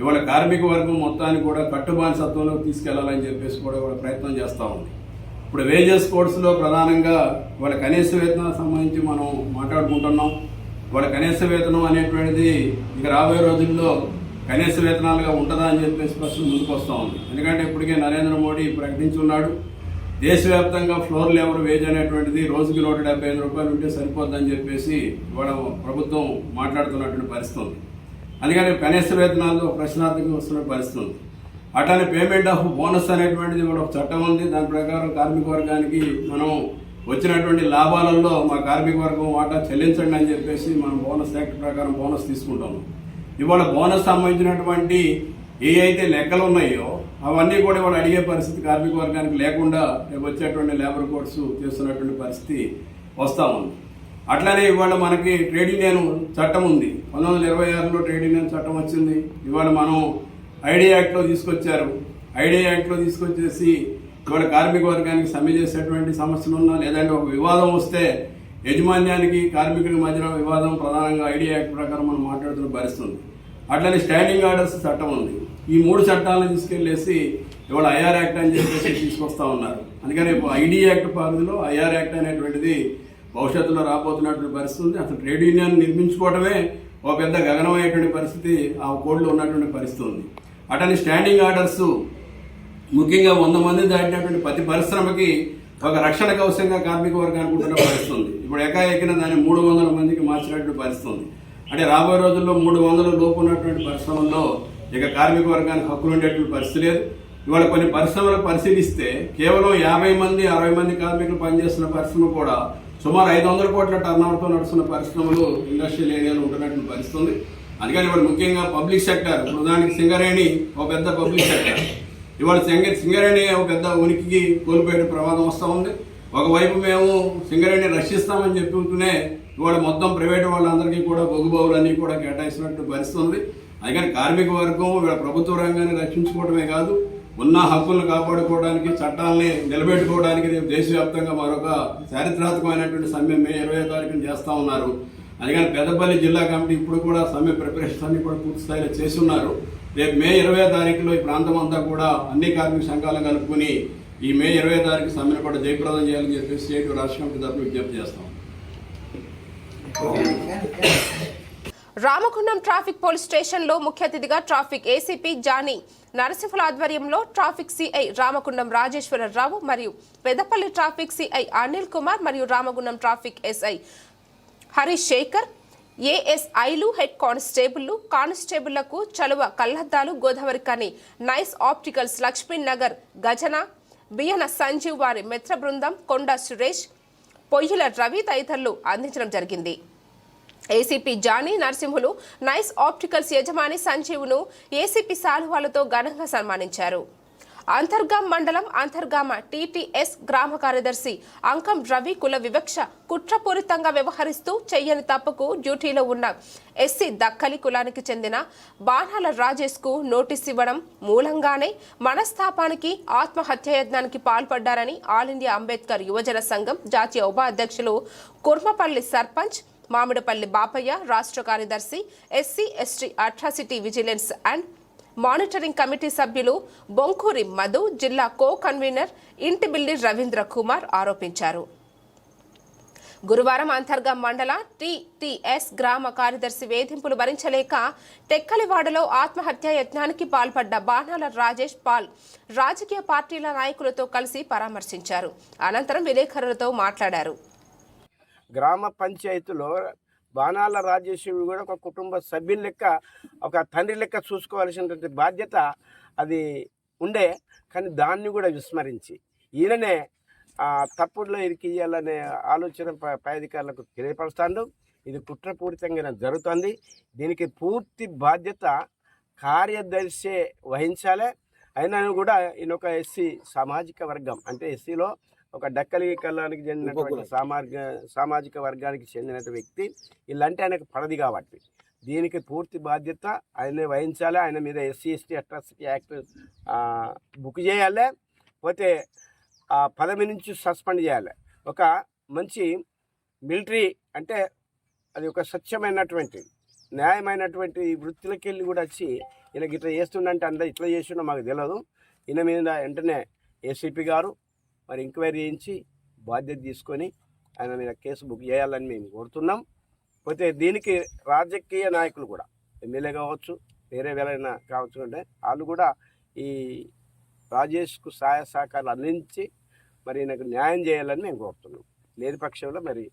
ఇవాళ కార్మిక వర్గం మొత్తాన్ని కూడా కట్టుబానిసత్వంలోకి తీసుకెళ్లాలని చెప్పేసి కూడా ఇవాళ ప్రయత్నం చేస్తూ ఉంది. ఇప్పుడు వేజెస్ కోడ్స్లో ప్రధానంగా ఇవాళ కనీస వేతనాలకు సంబంధించి మనం మాట్లాడుకుంటున్నాం. ఇవాళ కనీస వేతనం అనేటువంటిది ఇక రాబోయే రోజుల్లో కనీస వేతనాలుగా ఉంటుందా అని చెప్పేసి ప్రశ్న ముందుకు వస్తూ ఉంది. ఎందుకంటే ఇప్పటికే నరేంద్ర మోడీ ప్రకటించున్నాడు, దేశవ్యాప్తంగా ఫ్లోర్ లేబర్ వేజ్ అనేటువంటిది రోజుకి 175 రూపాయలు ఉంటే సరిపోద్దని చెప్పేసి ఇవాళ ప్రభుత్వం మాట్లాడుతున్నటువంటి పరిస్థితి ఉంది. అందుకని కనీస వేతనాల్లో ప్రశ్నార్థకంగా వస్తున్న పరిస్థితి ఉంది. అట్లానే పేమెంట్ ఆఫ్ బోనస్ అనేటువంటిది కూడా ఒక చట్టం ఉంది. దాని ప్రకారం కార్మిక వర్గానికి మనం వచ్చినటువంటి లాభాలలో మా కార్మిక వర్గం వాటా చెల్లించండి అని చెప్పేసి మనం బోనస్ యాక్ట్ ప్రకారం బోనస్ తీసుకుంటాము. ఇవాళ బోనస్ సంబంధించినటువంటి ఏ అయితే లెక్కలు ఉన్నాయో అవన్నీ కూడా ఇవాళ అడిగే పరిస్థితి కార్మిక వర్గానికి లేకుండా వచ్చేటువంటి లేబర్ కోడ్స్ చేస్తున్నటువంటి పరిస్థితి వస్తూ ఉంది. అట్లానే ఇవాళ మనకి ట్రేడ్ యూనియన్ చట్టం ఉంది. 1926లో ట్రేడ్ యూనియన్ చట్టం వచ్చింది. ఇవాళ మనం ఐడి యాక్ట్లో తీసుకొచ్చారు. ఐడి యాక్ట్లో తీసుకొచ్చేసి ఇవాళ కార్మిక వర్గానికి సమ్మె చేసేటువంటి సమస్యలు ఉన్నా లేదంటే ఒక వివాదం వస్తే యజమాన్యానికి కార్మికుడి మధ్యన వివాదం ప్రధానంగా ఐడి యాక్ట్ ప్రకారం మనం మాట్లాడుతున్న పరిస్థితి ఉంది. అట్లనే స్టాండింగ్ ఆర్డర్స్ చట్టం ఉంది. ఈ 3 చట్టాలను తీసుకెళ్లేసి ఇవాళ ఐఆర్ యాక్ట్ అని చెప్పేసి తీసుకొస్తా ఉన్నారు. అందుకని ఐడి యాక్ట్ పరిధిలో ఐఆర్ యాక్ట్ అనేటువంటిది భవిష్యత్తులో రాబోతున్నటువంటి పరిస్థితి ఉంది. అసలు ట్రేడ్ యూనియన్ నిర్మించుకోవడమే ఒక పెద్ద గగనమైనటువంటి పరిస్థితి ఆ కోడ్లో ఉన్నటువంటి పరిస్థితి ఉంది. అటని స్టాండింగ్ ఆర్డర్స్ ముఖ్యంగా 100 మంది దాటినటువంటి ప్రతి పరిశ్రమకి ఒక రక్షణ కవచంగా కార్మిక వర్గానికి ఉంటున్న పరిస్థితి ఉంది. ఇప్పుడు ఎకాఎకిన దాన్ని 300 మందికి మార్చినటువంటి పరిస్థితి ఉంది. అంటే రాబోయే రోజుల్లో 300 లోపు ఉన్నటువంటి పరిశ్రమల్లో ఇక కార్మిక వర్గానికి హక్కులు ఉండేటువంటి పరిస్థితి లేదు. ఇవాళ కొన్ని పరిశ్రమలు పరిశీలిస్తే కేవలం 50 మంది 60 మంది కార్మికులు పనిచేస్తున్న పరిశ్రమ కూడా సుమారు 500 కోట్ల టర్నోవర్తో నడుస్తున్న పరిశ్రమలు ఇండస్ట్రియల్ ఏరియాలో ఉంటున్నటువంటి పరిస్థితి ఉంది. అందుకని ఇవాళ ముఖ్యంగా పబ్లిక్ సెక్టర్, ఉదాహరణకి సింగరేణి ఒక పెద్ద పబ్లిక్ సెక్టర్. ఇవాళ సింగరేణి ఒక పెద్ద ఉనికికి కోల్పోయే ప్రమాదం వస్తూ ఉంది. ఒకవైపు మేము సింగరేణి రక్షిస్తామని చెప్పుకుంటూనే ఇవాళ మొత్తం ప్రైవేటు వాళ్ళందరికీ కూడా బొగ్గుబావులన్నీ కూడా కేటాయిస్తున్నట్టు పరిస్థితి ఉంది. అందుకని కార్మిక వర్గం ఇవాళ ప్రభుత్వ రంగాన్ని రక్షించుకోవడమే కాదు, ఉన్న హక్కులను కాపాడుకోవడానికి, చట్టాలని నిలబెట్టుకోవడానికి రేపు దేశవ్యాప్తంగా మరొక చారిత్రాత్మకమైనటువంటి సమ్మె మే 20వ తారీఖున చేస్తూ ఉన్నారు. అందుకని పెద్దపల్లి జిల్లా కమిటీ ఇప్పుడు కూడా సమ్మె ప్రిపరేషన్స్ అన్ని కూడా పూర్తి స్థాయిలో చేసి ఉన్నారు. రేపు మే 20వ తారీఖులో ఈ ప్రాంతం అంతా కూడా అన్ని కార్మిక సంఘాలను కలుపుకుని ఈ మే 20వ తారీఖు సమ్మెను కూడా జయప్రదం చేయాలని చెప్పేసి స్టేట్ రాష్ట్ర కమిటీ తరఫున విజ్ఞప్తి చేస్తాం. రామగుండం ట్రాఫిక్ పోలీస్ స్టేషన్లో ముఖ్య అతిథిగా ట్రాఫిక్ ఏసీపీ జానీ నరసింహుల ఆధ్వర్యంలో ట్రాఫిక్ సిఐ రామగుండం రాజేశ్వరరావు మరియు పెద్దపల్లి ట్రాఫిక్ సిఐ అనిల్ కుమార్ మరియు రామగుండం ట్రాఫిక్ ఎస్ఐ హరీష్ శేఖర్ ఏఎస్ఐలు హెడ్ కానిస్టేబుళ్లకు చలువ కళ్లద్దాలు గోదావరి కని నైస్ ఆప్టికల్స్ లక్ష్మీనగర్ గజన బియ్యన సంజీవ్ వారి మిత్ర బృందం కొండ సురేష్ పొయ్యిల రవి తదితరులు అందించడం జరిగింది. ACP Jani Narasimhulu Nice Opticals యజమాని సంజీవ్ను ఏసీపీ శాలువాలతో ఘనంగా సన్మానించారు. అంతర్గాం మండలం అంతర్గామ టీటీఎస్ గ్రామ కార్యదర్శి అంకం రవి కుల వివక్ష కుట్రపూరితంగా వ్యవహరిస్తూ చెయ్యని తప్పుకు డ్యూటీలో ఉన్న ఎస్సీ దక్కలి కులానికి చెందిన బాణాల రాజేష్కు నోటీస్ ఇవ్వడం మూలంగానే మనస్తాపానికి ఆత్మహత్యాయత్నానికి పాల్పడ్డారని ఆల్ ఇండియా అంబేద్కర్ యువజన సంఘం జాతీయ ఉపాధ్యక్షులు కుర్మపల్లి సర్పంచ్ మామిడిపల్లి బాపయ్య, రాష్ట్ర కార్యదర్శి SC ST atrocity vigilance and monitoring committee సభ్యులు బొంకూరి మధు, జిల్లా కో కన్వీనర్ ఇంటిబిల్లి రవీంద్ర కుమార్ ఆరోపించారు. గురువారం అంతర్గా మండల టీటీఎస్ గ్రామ కార్యదర్శి వేధింపులు భరించలేక టెక్కలివాడలో ఆత్మహత్యా యత్నానికి పాల్పడ్డ బాణాల రాజేష్ పాల్ రాజకీయ పార్టీల నాయకులతో కలిసి పరామర్శించారు. అనంతరం విలేకరులతో మాట్లాడారు. గ్రామ పంచాయతీలో బాణాల రాజేశ్వరి కూడా ఒక కుటుంబ సభ్యుల లెక్క, ఒక తండ్రి లెక్క చూసుకోవాల్సినటువంటి బాధ్యత అది ఉండే. కానీ దాన్ని కూడా విస్మరించి ఈయననే తప్పుడులో ఇరికియ్యాలనే ఆలోచన పై అధికారులకు తెలియపరుస్తాడు. ఇది కుట్రపూరితంగా జరుగుతుంది. దీనికి పూర్తి బాధ్యత కార్యదర్శి వహించాలి. అయినా కూడా ఈయన ఒక ఎస్సీ సామాజిక వర్గం, అంటే ఎస్సీలో ఒక డక్కలి కళానికి చెందినటువంటి సామాజిక వర్గానికి చెందిన వ్యక్తి. ఇలాంటి ఆయనకు పడది కాబట్టి దీనికి పూర్తి బాధ్యత ఆయన వహించాలి. ఆయన మీద SC ST atrocity act book చేయాలి, పోతే పదవి నుంచి సస్పెండ్ చేయాలి. ఒక మంచి మిలిటరీ అంటే అది ఒక స్వచ్ఛమైనటువంటి న్యాయమైనటువంటి వృత్తులకి వెళ్ళి కూడా వచ్చి ఈయనకి ఇట్లా చేస్తుండంటే అందరూ ఇట్లా చేస్తుండో మాకు తెలియదు. ఈయన మీద వెంటనే ఏసీపీ గారు మరి ఎంక్వైరీ చేయించి బాధ్యత తీసుకొని ఆయన మీద కేసు బుక్ చేయాలని మేము కోరుతున్నాం. పోతే దీనికి రాజకీయ నాయకులు కూడా ఎమ్మెల్యే కావచ్చు, వేరే వేరైనా కావచ్చు, అంటే వాళ్ళు కూడా ఈ రాజేష్కు సహాయ సహకారాలు అందించి మరి ఈయనకు న్యాయం చేయాలని మేము కోరుతున్నాం. లేని పక్షంలో మరి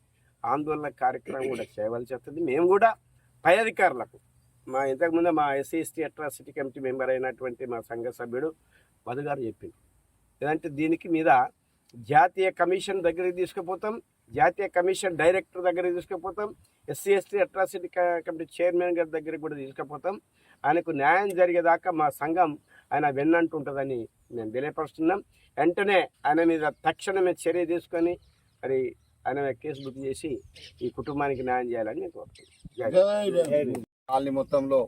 ఆందోళన కార్యక్రమం కూడా చేయవలసి వస్తుంది. మేము కూడా పై అధికారులకు ఇంతకుముందే మా SC ST atrocity committee member అయినటువంటి మా సంఘ సభ్యుడు మధు గారు చెప్పింది. లేదంటే దీనికి మీద జాతీయ కమిషన్ దగ్గరికి తీసుకుపోతాం, జాతీయ కమిషన్ డైరెక్టర్ దగ్గరికి తీసుకుపోతాం, SC ST atrocity committee chairman గారి దగ్గరికి కూడా తీసుకుపోతాం. ఆయనకు న్యాయం జరిగేదాకా మా సంఘం ఆయన వెన్నంటుంటుందని మేము తెలియపరుస్తున్నాం. వెంటనే ఆయన మీద తక్షణమే చర్య తీసుకొని మరి ఆయన కేసు బుక్ చేసి ఈ కుటుంబానికి న్యాయం చేయాలని నేను కోరుతున్నాను. కాలనీ మొత్తంలో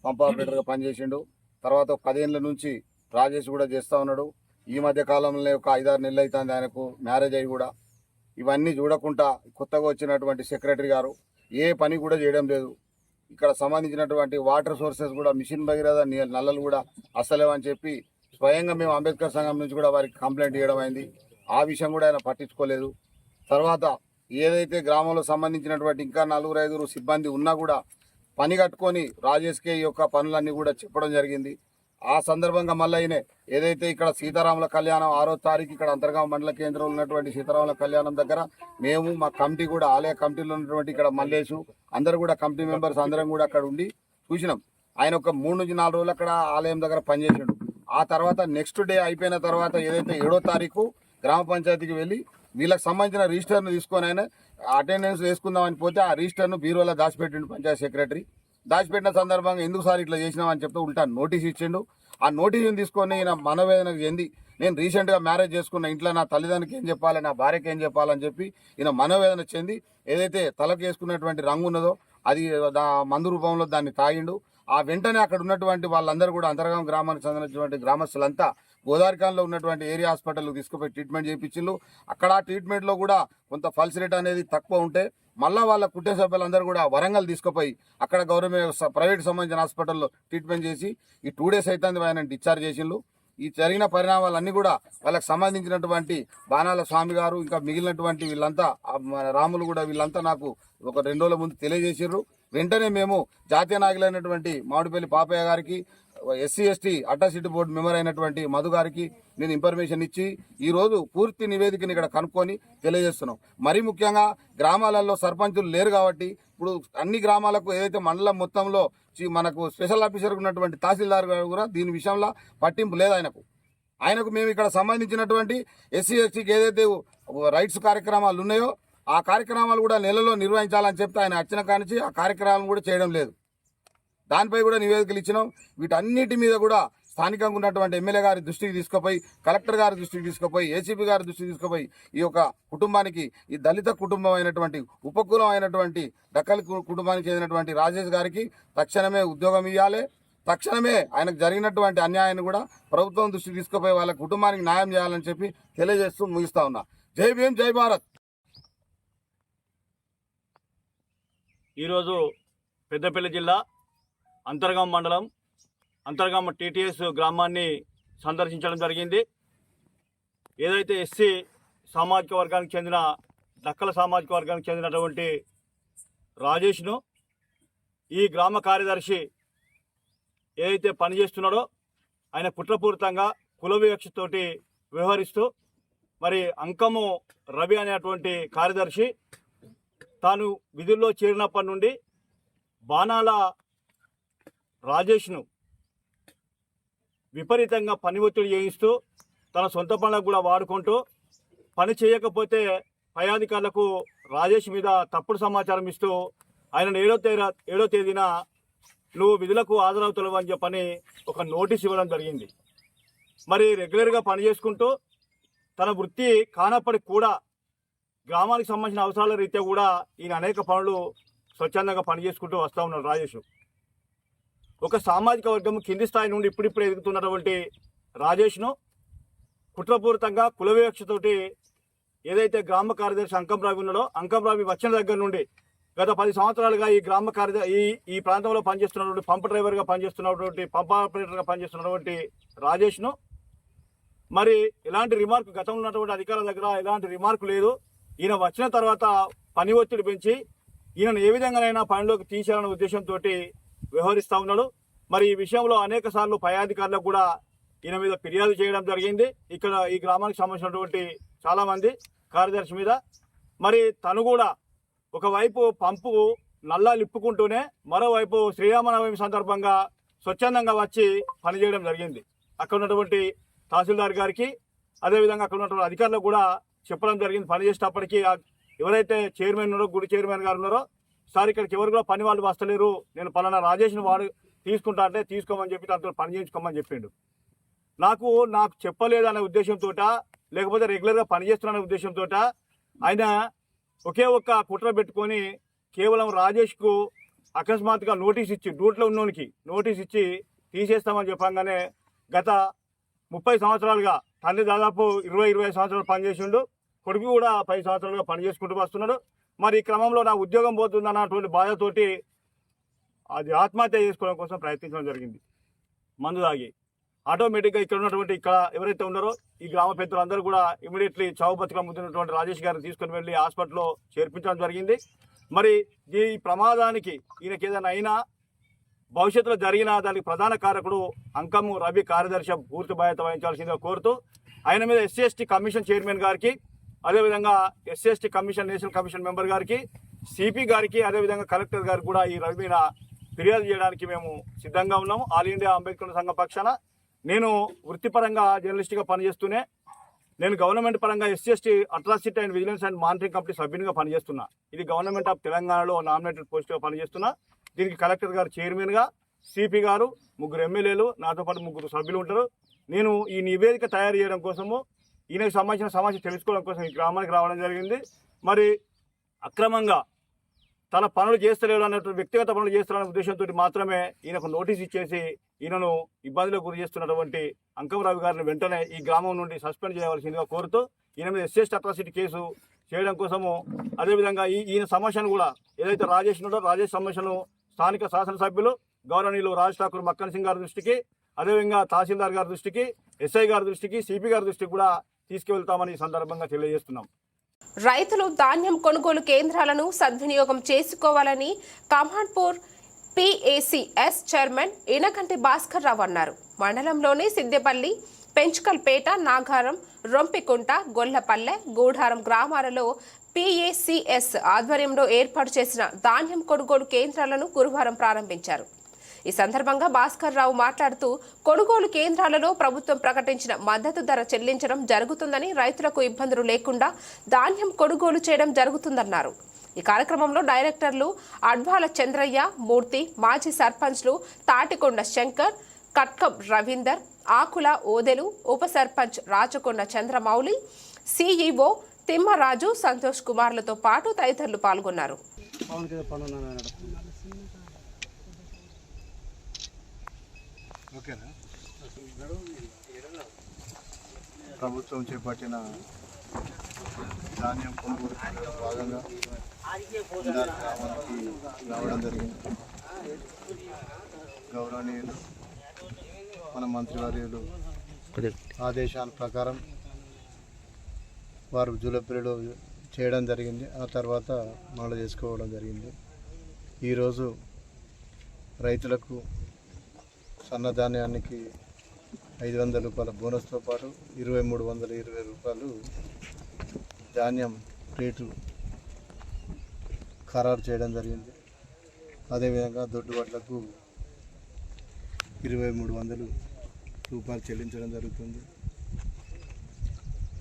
పంప్ ఆపరేటర్గా పనిచేసిండు. తర్వాత 10 ఏళ్ళ నుంచి రాజేష్ కూడా చేస్తూ ఉన్నాడు. ఈ మధ్య కాలంలో ఒక 5-6 నెలలు అవుతుంది ఆయనకు మ్యారేజ్ అయ్యి కూడా. ఇవన్నీ చూడకుండా కొత్తగా వచ్చినటువంటి సెక్రటరీ గారు ఏ పని కూడా చేయడం లేదు. ఇక్కడ సంబంధించినటువంటి వాటర్ సోర్సెస్ కూడా మిషన్ భగీరథ నల్లలు కూడా అసలేవని చెప్పి స్వయంగా మేము అంబేద్కర్ సంఘం నుంచి కూడా వారికి కంప్లైంట్ చేయడం అయింది. ఆ విషయం కూడా ఆయన పట్టించుకోలేదు. తర్వాత ఏదైతే గ్రామంలో సంబంధించినటువంటి ఇంకా 4-5 సిబ్బంది ఉన్నా కూడా పని కట్టుకొని రాజేష్కే ఈ యొక్క పనులన్నీ కూడా చెప్పడం జరిగింది. ఆ సందర్భంగా మళ్ళీ ఈయన ఏదైతే ఇక్కడ సీతారాముల కళ్యాణం 6వ తారీఖు ఇక్కడ అంతర్గామ మండల కేంద్రంలో ఉన్నటువంటి సీతారాముల కళ్యాణం దగ్గర మేము మా కమిటీ కూడా ఆలయ కమిటీలో ఉన్నటువంటి ఇక్కడ మల్లేషు అందరూ కూడా కమిటీ మెంబర్స్ అందరం కూడా అక్కడ ఉండి చూసినాం. ఆయన ఒక 3 నుంచి 4 రోజులు అక్కడ ఆలయం దగ్గర పనిచేసాడు. ఆ తర్వాత నెక్స్ట్ డే అయిపోయిన తర్వాత ఏదైతే 7వ తారీఖు గ్రామ పంచాయతీకి వెళ్ళి వీళ్ళకి సంబంధించిన రిజిస్టర్ను తీసుకొని ఆయన అటెండెన్స్ వేసుకుందామని పోతే ఆ రిజిస్టర్ను బీరోలో దాచిపెట్టిండు పంచాయతీ సెక్రటరీ. దాచిపెట్టిన సందర్భంగా ఎందుకు సార్ ఇట్లా చేసినామని చెప్తే ఉల్టా నోటీస్ ఇచ్చిండు. ఆ నోటీసుని తీసుకొని ఈయన మనోవేదనకు చెంది నేను రీసెంట్గా మ్యారేజ్ చేసుకున్న ఇంట్లో నా తల్లిదండ్రులకి ఏం చెప్పాలి, నా భార్యకి ఏం చెప్పాలని చెప్పి ఈయన మనోవేదన చెంది ఏదైతే తలకు వేసుకున్నటువంటి రంగు ఉన్నదో అది మందు రూపంలో దాన్ని తాగిండు. ఆ వెంటనే అక్కడ ఉన్నటువంటి వాళ్ళందరూ కూడా అంతర్గామ గ్రామానికి చెందినటువంటి గ్రామస్తులంతా గోదావరిఖాన్లో ఉన్నటువంటి ఏరియా హాస్పిటల్కి తీసుకుపోయి ట్రీట్మెంట్ చేయించిండ్రు. అక్కడ ఆ ట్రీట్మెంట్లో కూడా కొంత పల్స్ రేట్ అనేది తక్కువ ఉంటే మళ్ళీ వాళ్ళ కుటుంబ సభ్యులందరూ కూడా వరంగల్ తీసుకుపోయి అక్కడ గవర్నమెంట్ ప్రైవేట్ సంబంధించిన హాస్పిటల్లో ట్రీట్మెంట్ చేసి ఈ 2 days అయితే ఆయన డిశ్చార్జ్ చేసిండ్రు. ఈ జరిగిన పరిణామాలన్నీ కూడా వాళ్ళకి సంబంధించినటువంటి బాణాల స్వామి గారు ఇంకా మిగిలినటువంటి వీళ్ళంతా రాములు కూడా వీళ్ళంతా నాకు ఒక 2 రోజుల ముందు తెలియజేసిర్రు. వెంటనే మేము జాతీయ నాయకులైనటువంటి మామిడిపల్లి పాపయ్య గారికి, SC ST atrocity board member అయినటువంటి మధు గారికి నేను ఇన్ఫర్మేషన్ ఇచ్చి ఈరోజు పూర్తి నివేదికని ఇక్కడ కనుక్కొని తెలియజేస్తున్నాం. మరీ ముఖ్యంగా గ్రామాలలో సర్పంచులు లేరు కాబట్టి ఇప్పుడు అన్ని గ్రామాలకు ఏదైతే మండలం మొత్తంలో మనకు స్పెషల్ ఆఫీసర్ ఉన్నటువంటి తహసీల్దార్ గారు కూడా దీని విషయంలో పట్టింపు లేదు ఆయనకు మేము ఇక్కడ సంబంధించినటువంటి ఎస్సీ ఎస్టీకి ఏదైతే రైట్స్ కార్యక్రమాలు ఉన్నాయో ఆ కార్యక్రమాలు కూడా నెలలో నిర్వహించాలని చెప్తే ఆయన వచ్చిన కానించి ఆ కార్యక్రమాలను కూడా చేయడం లేదు. దానిపై కూడా నివేదికలు ఇచ్చినాం. వీటన్నిటి మీద కూడా స్థానికంగా ఉన్నటువంటి ఎమ్మెల్యే గారి దృష్టికి తీసుకుపోయి, కలెక్టర్ గారి దృష్టికి తీసుకుపోయి, ఏసీపీ గారి దృష్టికి తీసుకుపోయి ఈ యొక్క కుటుంబానికి, ఈ దళిత కుటుంబం అయినటువంటి ఉపకులం అయినటువంటి డక్కల్ కుటుంబానికి చెందినటువంటి రాజేష్ గారికి తక్షణమే ఉద్యోగం ఇవ్వాలి. తక్షణమే ఆయనకు జరిగినటువంటి అన్యాయాన్ని కూడా ప్రభుత్వం దృష్టికి తీసుకుపోయి వాళ్ళ కుటుంబానికి న్యాయం చేయాలని చెప్పి తెలియజేస్తూ ముగిస్తా ఉన్నా. జై భీమ్, జై భారత్. ఈరోజు పెద్దపల్లి జిల్లా అంతర్గాం మండలం అంతర్గాం టీటీఎస్ గ్రామాన్ని సందర్శించడం జరిగింది. ఏదైతే ఎస్సీ సామాజిక వర్గానికి చెందిన దక్కల సామాజిక వర్గానికి చెందినటువంటి రాజేష్ను ఈ గ్రామ కార్యదర్శి ఏదైతే పనిచేస్తున్నాడో ఆయన కుట్రపూరితంగా కుల వివక్షతోటి వ్యవహరిస్తూ మరి అంకము రవి అనేటువంటి కార్యదర్శి తాను విధుల్లో చేరినప్పటి నుండి బాణాల రాజేష్ను విపరీతంగా పని ఒత్తిడి చేయిస్తూ తన సొంత పనులకు కూడా వాడుకుంటూ పని చేయకపోతే పై అధికారులకు రాజేష్ మీద తప్పుడు సమాచారం ఇస్తూ ఆయన 7వ తేదీన నువ్వు విధులకు హాజరవుతావు అని చెప్పని ఒక నోటీస్ ఇవ్వడం జరిగింది. మరి రెగ్యులర్గా పని చేసుకుంటూ తన వృత్తి కానప్పటికి కూడా గ్రామానికి సంబంధించిన అవసరాల రీత్యా కూడా ఈయన అనేక పనులు స్వచ్ఛందంగా పనిచేసుకుంటూ వస్తూ ఉన్నాడు రాజేష్. ఒక సామాజిక వర్గం కింది స్థాయి నుండి ఇప్పుడిప్పుడు ఎదుగుతున్నటువంటి రాజేష్ను కుట్రపూరితంగా కుల వివక్షతోటి ఏదైతే గ్రామ కార్యదర్శి అంకంరావి ఉన్నాడో, అంకంరావి వచ్చిన దగ్గర నుండి గత 10 సంవత్సరాలుగా ఈ గ్రామ ఈ ప్రాంతంలో పనిచేస్తున్నటువంటి పంప్ డ్రైవర్గా పనిచేస్తున్నటువంటి పంప్ ఆపరేటర్గా పనిచేస్తున్నటువంటి రాజేష్ను మరి ఎలాంటి రిమార్క్ గతంలో ఉన్నటువంటి అధికారుల దగ్గర ఎలాంటి రిమార్క్ లేదు. ఈయన వచ్చిన తర్వాత పని ఒత్తిడి పెంచి ఈయనను ఏ విధంగానైనా పనిలోకి తీసేయాలనే ఉద్దేశంతో వ్యవహరిస్తూ ఉన్నాడు. మరి ఈ విషయంలో అనేక సార్లు పై అధికారులకు కూడా ఈయన మీద ఫిర్యాదు చేయడం జరిగింది. ఇక్కడ ఈ గ్రామానికి సంబంధించినటువంటి చాలా మంది కార్యదర్శి మీద. మరి తను కూడా ఒకవైపు పంపు నల్లా లిప్పుకుంటూనే మరోవైపు శ్రీరామనవమి సందర్భంగా స్వచ్ఛందంగా వచ్చి పనిచేయడం జరిగింది. అక్కడ ఉన్నటువంటి తహసీల్దార్ గారికి అదేవిధంగా అక్కడ ఉన్నటువంటి అధికారులకు కూడా చెప్పడం జరిగింది. పని చేసేటప్పటికీ ఎవరైతే చైర్మన్ ఉన్నారో, గుడి చైర్మన్ గారు ఉన్నారో, సార్ ఇక్కడికి ఎవరు కూడా పని వాళ్ళు వస్తలేరు, నేను పలానా రాజేష్ను వాడు తీసుకుంటా అంటే తీసుకోమని చెప్పి తనతో పని చేయించుకోమని చెప్పిండు. నాకు చెప్పలేదనే ఉద్దేశంతో లేకపోతే రెగ్యులర్గా పనిచేస్తున్న ఉద్దేశంతో ఆయన ఒకే ఒక్క కుట్ర పెట్టుకొని కేవలం రాజేష్కు అకస్మాత్తుగా నోటీస్ ఇచ్చి, డ్యూటీలో ఉన్నోనికి నోటీస్ ఇచ్చి తీసేస్తామని చెప్పంగానే గత 30 సంవత్సరాలుగా తండ్రి దాదాపు 20-25 సంవత్సరాలు పనిచేసిండు, కొడుకు కూడా 10 సంవత్సరాలుగా పనిచేసుకుంటూ వస్తున్నాడు. మరి ఈ క్రమంలో నా ఉద్యోగం పోతుందన్నటువంటి బాధతోటి అది ఆత్మహత్య చేసుకోవడం కోసం ప్రయత్నించడం జరిగింది. మందు తాగి ఆటోమేటిక్గా ఇక్కడ ఎవరైతే ఉన్నారో ఈ గ్రామ పెద్దలందరూ కూడా ఇమీడియట్లీ చావు బతుక ముద్దినటువంటి రాజేష్ గారిని తీసుకుని వెళ్ళి హాస్పిటల్లో చేర్పించడం జరిగింది. మరి ఈ ప్రమాదానికి ఈయనకి ఏదైనా అయినా భవిష్యత్తులో జరిగిన దానికి ప్రధాన కారకుడు అంకము రవి కార్యదర్శి పూర్తి బాధ్యత వహించాల్సిందిగా కోరుతూ ఆయన మీద ఎస్సీ ఎస్టీ కమిషన్ చైర్మన్ గారికి, అదేవిధంగా SC ST commission national commission member గారికి, సిపి గారికి, అదేవిధంగా కలెక్టర్ గారికి కూడా ఈ రవి మీద ఫిర్యాదు చేయడానికి మేము సిద్ధంగా ఉన్నాము. ఆల్ ఇండియా అంబేద్కర్ సంఘం పక్షాన నేను వృత్తిపరంగా జర్నలిస్ట్గా పనిచేస్తూనే నేను గవర్నమెంట్ పరంగా SC ST atrocity and vigilance and monitoring committee సభ్యునిగా పనిచేస్తున్నా. ఇది గవర్నమెంట్ ఆఫ్ తెలంగాణలో నామినేటెడ్ పోస్ట్గా పనిచేస్తున్నా. దీనికి కలెక్టర్ గారు చైర్మన్గా, సిపి గారు, 3 ఎమ్మెల్యేలు, నాతో పాటు 3 సభ్యులు ఉంటారు. నేను ఈ నివేదిక తయారు చేయడం కోసము, ఈయనకు సంబంధించిన సమస్య తెలుసుకోవడం కోసం ఈ గ్రామానికి రావడం జరిగింది. మరి అక్రమంగా తన పనులు చేస్తలేడు అన్నటువంటి వ్యక్తిగత పనులు చేస్తారనే ఉద్దేశంతో మాత్రమే ఈయనకు నోటీస్ ఇచ్చేసి ఈయనను ఇబ్బందులకు గురి చేస్తున్నటువంటి అంకంరావు గారిని వెంటనే ఈ గ్రామం నుండి సస్పెండ్ చేయవలసిందిగా కోరుతూ ఈయన మీద ఎస్సీ ఎస్టీ అట్రాసిటీ కేసు చేయడం కోసము, అదేవిధంగా ఈయన సమస్యను కూడా ఏదైతే రాజేష్ ఉన్నాడో రాజేష్ సమస్యను స్థానిక శాసనసభ్యులు గౌరవనీయులు రాజ్ ఠాకూర్ మక్కన్ సింగ్ గారి దృష్టికి, అదేవిధంగా తహసీల్దార్ గారి దృష్టికి, ఎస్ఐ గారి దృష్టికి, సిపి గారి దృష్టికి కూడా తీసుకువెళ్తామని ఈ సందర్భంగా తెలియజేస్తున్నాం. రైతులు ధాన్యం కొనుగోలు కేంద్రాలను సద్వినియోగం చేసుకోవాలని కమాన్పూర్ PACS చైర్మన్ ఇనకంటి భాస్కర్ రావు అన్నారు. మండలంలోని సిద్దెపల్లి, పెంచుకల్పేట, నాగారం, రొంపికుంట, గొల్లపల్లె, గూడారం గ్రామాలలో PACS ఆధ్వర్యంలో ఏర్పాటు చేసిన ధాన్యం కొనుగోలు కేంద్రాలను గురువారం ప్రారంభించారు. ఈ సందర్భంగా భాస్కర్ రావు మాట్లాడుతూ కొనుగోలు కేంద్రాలలో ప్రభుత్వం ప్రకటించిన మద్దతు ధర చెల్లించడం జరుగుతుందని, రైతులకు ఇబ్బందులు లేకుండా ధాన్యం కొనుగోలు చేయడం జరుగుతుందన్నారు. ఈ కార్యక్రమంలో డైరెక్టర్లు అడ్వాల చంద్రయ్య, మూర్తి, మాజీ సర్పంచ్లు తాటికొండ శంకర్, కట్కం రవీందర్, ఆకుల ఓదెలు, ఉప సర్పంచ్ రాచకొండ చంద్రమౌళి, CEO తిమ్మరాజు, సంతోష్ కుమార్లతో పాటు తదితరులు పాల్గొన్నారు. ప్రభుత్వం చేపట్టిన ధాన్యం కొనుగోలు భాగంగా గ్రామానికి రావడం జరిగింది. గౌరవనీయులు మన మంత్రివర్యులు ఆదేశాల ప్రకారం వారు జూలపల్లిలో చేయడం జరిగింది. ఆ తర్వాత మళ్ళీ చేసుకోవడం జరిగింది. ఈరోజు రైతులకు సన్నధాన్యానికి 500 రూపాయల బోనస్తో పాటు 2320 రూపాయలు ధాన్యం రేటు ఖరారు చేయడం జరిగింది. అదేవిధంగా దొడ్డుబట్లకు 2300 రూపాయలు చెల్లించడం జరుగుతుంది.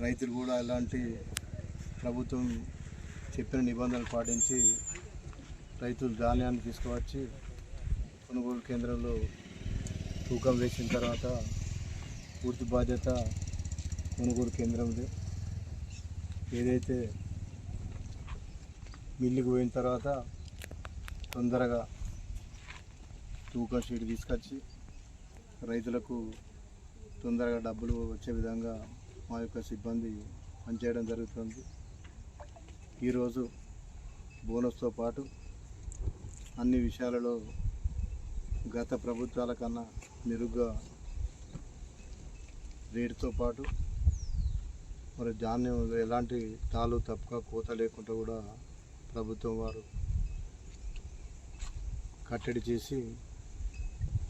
రైతులు కూడా ఎలాంటి ప్రభుత్వం చెప్పిన నిబంధనలు పాటించి రైతులు ధాన్యాన్ని తీసుకువచ్చి కొనుగోలు కేంద్రంలో తూకం వేసిన తర్వాత పూర్తి బాధ్యత కొనుగోలు కేంద్రంది. ఏదైతే మిల్లుకు పోయిన తర్వాత తొందరగా తూకం షీట్ తీసుకొచ్చి రైతులకు తొందరగా డబ్బులు వచ్చే విధంగా మా యొక్క సిబ్బంది పనిచేయడం జరుగుతుంది. ఈరోజు బోనస్తో పాటు అన్ని విషయాలలో గత ప్రభుత్వాల కన్నా మెరుగ్గా రేటుతో పాటు మరి ధాన్యం ఎలాంటి తాలు తప్పుగా కోత లేకుండా కూడా ప్రభుత్వం వారు కట్టడి చేసి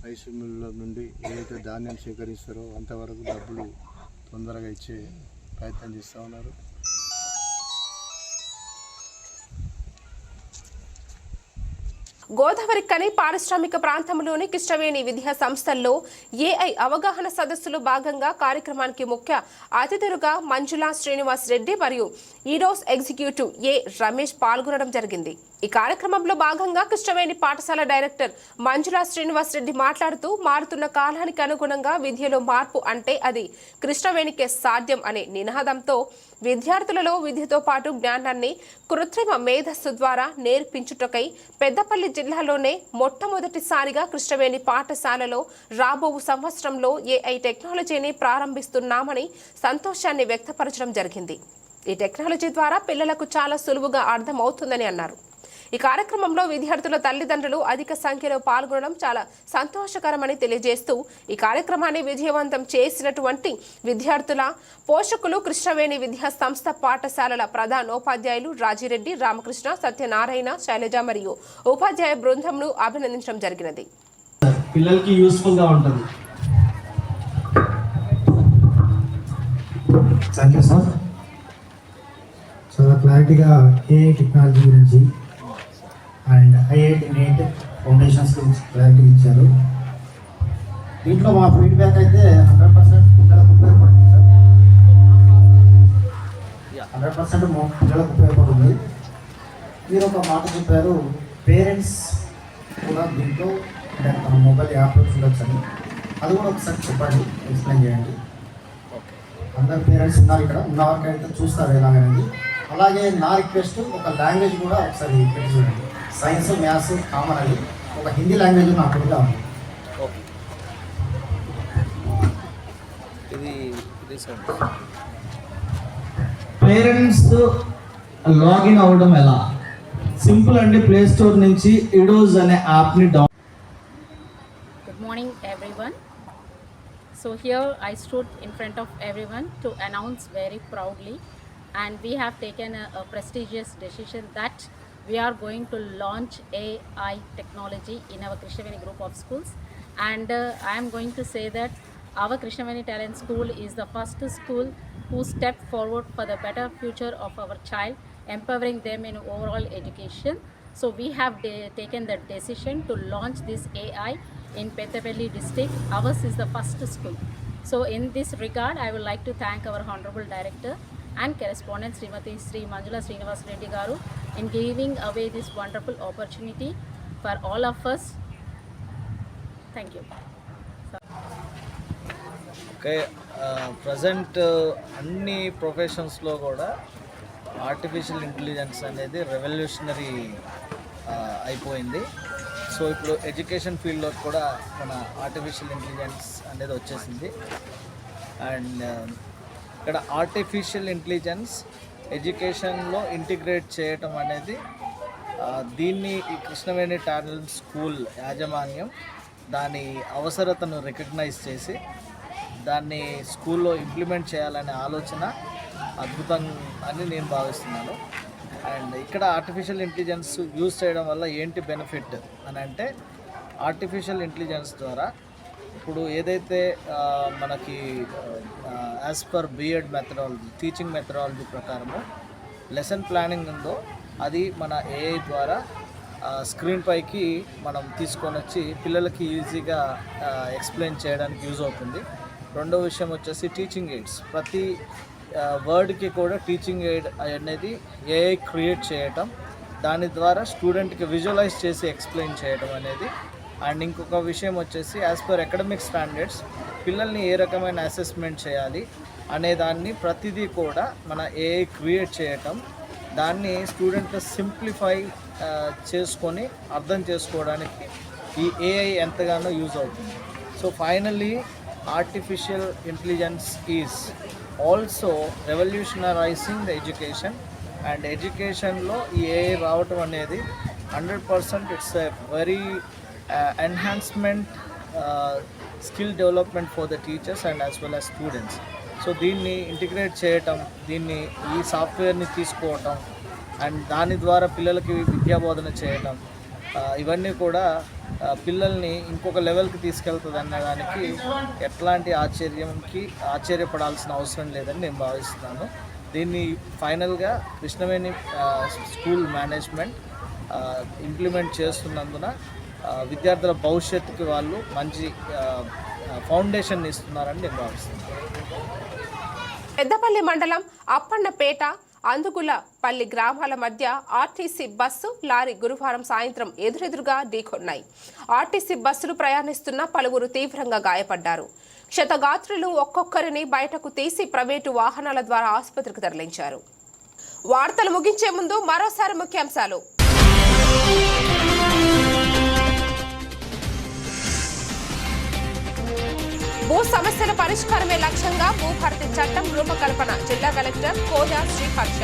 రైస్ మిల్లుల నుండి ఏదైతే ధాన్యం సేకరిస్తారో అంతవరకు డబ్బులు తొందరగా ఇచ్చే ప్రయత్నం చేస్తూ ఉన్నారు. గోదావరి కని పారిశ్రామిక ప్రాంతంలోని కృష్ణవేణి విద్యా సంస్థల్లో AI అవగాహన సదస్సులో భాగంగా కార్యక్రమానికి ముఖ్య అతిథులుగా మంజుల శ్రీనివాస్ రెడ్డి మరియు ఈరోస్ ఎగ్జిక్యూటివ్ రమేష్ పాల్గొనడం జరిగింది. ఈ కార్యక్రమంలో భాగంగా కృష్ణవేణి పాఠశాల డైరెక్టర్ మంజుల శ్రీనివాస్ రెడ్డి మాట్లాడుతూ మారుతున్న కాలానికి అనుగుణంగా విద్యలో మార్పు అంటే అది కృష్ణవేణికే సాధ్యం అనే నినాదంతో విద్యార్థులలో విద్యతో పాటు జ్ఞానాన్ని కృత్రిమ మేధస్సు ద్వారా నేర్పించుటకై పెద్దపల్లి జిల్లాలోనే మొట్టమొదటిసారిగా కృష్ణవేణి పాఠశాలలో రాబో సంవత్సరంలో AI టెక్నాలజీని ప్రారంభిస్తున్నామని సంతోషాన్ని వ్యక్తపరచడం జరిగింది. ఈ టెక్నాలజీ ద్వారా పిల్లలకు చాలా సులువుగా అర్థమవుతుందని అన్నారు. ఈ కార్యక్రమంలో విద్యార్థుల తల్లిదండ్రులు అధిక సంఖ్యలో పాల్గొనడం చాలా సంతోషకరమని తెలియజేస్తూ ఈ కార్యక్రమాన్ని విజయవంతం చేసినటువంటి విద్యార్థుల పోషకులు, కృష్ణవేణి విద్యా సంస్థ పాఠశాలల ప్రధానోపాధ్యాయులు రాజిరెడ్డి, రామకృష్ణ, సత్యనారాయణ, శైలజ మరియు ఉపాధ్యాయ బృందంను అభినందించడం జరిగినది. పిల్లలకి యూస్ఫుల్ గా ఉంటుంది. Thank you sir. చాలా క్లారిటీగా AI టెక్నాలజీ గురించి అండ్ IIT NEET ఫౌండేషన్స్ గురించి క్లారిటీ ఇచ్చారు. దీంట్లో మా ఫీడ్బ్యాక్ అయితే 100% పిల్లలకు ఉపయోగపడుతుంది సార్. 100% పిల్లలకు ఉపయోగపడుతుంది. మీరు ఒక మాట చెప్పారు, పేరెంట్స్ కూడా దీంట్లో మన మొబైల్ యాప్లో చూడొచ్చని. అది కూడా ఒకసారి చెప్పండి, ఎక్స్ప్లెయిన్ చేయండి. అందరు పేరెంట్స్ ఉన్నారు ఇక్కడ, ఉన్న వరకు అయితే చూస్తారు ఎలాగనేది. అలాగే నా రిక్వెస్ట్, ఒక లాంగ్వేజ్ కూడా ఒకసారి పెట్టి చూడండి. సైన్స్, మ్యాథ్స్ కామన్ అది, ఒక హిందీ లాంగ్వేజ్ నాకు కూడా ఉంది. పేరెంట్స్ లాగిన్ అవ్వడం ఎలా? సింపుల్ అండి. ప్లే స్టోర్ నుంచి ఇడోస్ అనే యాప్ని down. Good morning everyone. So here I stood in front of everyone to announce very proudly and we have taken a prestigious decision that we are going to launch AI technology in our Krishnaveni group of schools. And I am going to say that our Krishnaveni Talent School is the first school who stepped forward for the better future of our child, empowering them in overall education. So we have taken the decision to launch this AI in Pettapalli district. Ours is the first school. So in this regard, I would like to thank our Honorable Director and correspondent Srimati Sri Manjula Srinivas Reddy Garu in giving away this wonderful opportunity for all of us. Thank you. Okay, present అన్ని ప్రొఫెషన్స్లో కూడా artificial intelligence అనేది revolutionary అయిపోయింది. So ఇప్పుడు education ఫీల్డ్లో కూడా మన artificial intelligence అనేది వచ్చేసింది. అండ్ ఇక్కడ ఆర్టిఫిషియల్ ఇంటెలిజెన్స్ ఎడ్యుకేషన్లో ఇంటిగ్రేట్ చేయటం అనేది దీన్ని ఈ కృష్ణవేణి టాలెంట్ స్కూల్ యాజమాన్యం దాని అవసరతను రికగ్నైజ్ చేసి దాన్ని స్కూల్లో ఇంప్లిమెంట్ చేయాలనే ఆలోచన అద్భుతం అని నేను భావిస్తున్నాను. అండ్ ఇక్కడ ఆర్టిఫిషియల్ ఇంటెలిజెన్స్ యూజ్ చేయడం వల్ల ఏంటి బెనిఫిట్ అని అంటే, ఆర్టిఫిషియల్ ఇంటెలిజెన్స్ ద్వారా ఇప్పుడు ఏదైతే మనకి as per BEd methodology, teaching methodology ప్రకారము లెసన్ ప్లానింగ్ ఉందో అది మన ఏఐ ద్వారా స్క్రీన్ పైకి మనం తీసుకొని వచ్చి పిల్లలకి ఈజీగా ఎక్స్ప్లెయిన్ చేయడానికి యూజ్ అవుతుంది. రెండో విషయం వచ్చేసి టీచింగ్ ఎయిడ్స్. ప్రతి వర్డ్కి కూడా టీచింగ్ ఎయిడ్ అనేది ఏఐ క్రియేట్ చేయటం, దాని ద్వారా స్టూడెంట్కి విజువలైజ్ చేసి ఎక్స్ప్లెయిన్ చేయడం అనేది. అండ్ ఇంకొక విషయం వచ్చేసి యాజ్ పర్ అకాడమిక్ స్టాండర్డ్స్ పిల్లల్ని ఏ రకమైన అసెస్మెంట్ చేయాలి అనే దాన్ని ప్రతిదీ కూడా మన ఏఐ క్రియేట్ చేయటం, దాన్ని స్టూడెంట్ సింప్లిఫై చేసుకొని అర్థం చేసుకోవడానికి ఈ ఏఐ ఎంతగానో యూజ్ అవుతుంది. So finally artificial intelligence is also revolutionising the education. And ఎడ్యుకేషన్లో ఈ ఏఐ రావటం అనేది 100% it's a very enhancement skill development for the teachers and as well as students. So దీన్ని ఇంటిగ్రేట్ చేయటం, దీన్ని ఈ సాఫ్ట్వేర్ని తీసుకోవటం అండ్ దాని ద్వారా పిల్లలకి విద్యాబోధన చేయటం, ఇవన్నీ కూడా పిల్లల్ని ఇంకొక లెవెల్కి తీసుకెళ్తుంది అన్నదానికి ఎట్లాంటి ఆశ్చర్యపడాల్సిన అవసరం లేదని నేను భావిస్తున్నాను. దీన్ని ఫైనల్గా కృష్ణవేణి స్కూల్ మేనేజ్మెంట్ ఇంప్లిమెంట్ చేస్తున్నందున విద్యార్థుల భవిష్యత్తుకి వాళ్ళు మంచి ఫౌండేషన్ ఇస్తున్నారని నేను భావిస్తున్నాను. పెద్దపల్లి మండలం అప్పన్నపేట అందుగులపల్లి గ్రామాల మధ్య ఆర్టీసీ బస్సు లారీ గురువారం సాయంత్రం ఎదురెదురుగా ఢీకొన్నాయి. ఆర్టీసీ బస్సులు ప్రయాణిస్తున్న పలువురు తీవ్రంగా గాయపడ్డారు. క్షతగాత్రులు ఒక్కొక్కరిని బయటకు తీసి ప్రైవేటు వాహనాల ద్వారా ఆసుపత్రికి తరలించారు. వార్తలు ముగించే ముందు మరోసారి ముఖ్యాంశాలు. భూ సమస్యల పరిష్కారమే లక్ష్యంగా భూభారతి చట్టం రూపకల్పన జిల్లా కలెక్టర్ కోయ శ్రీ హర్ష.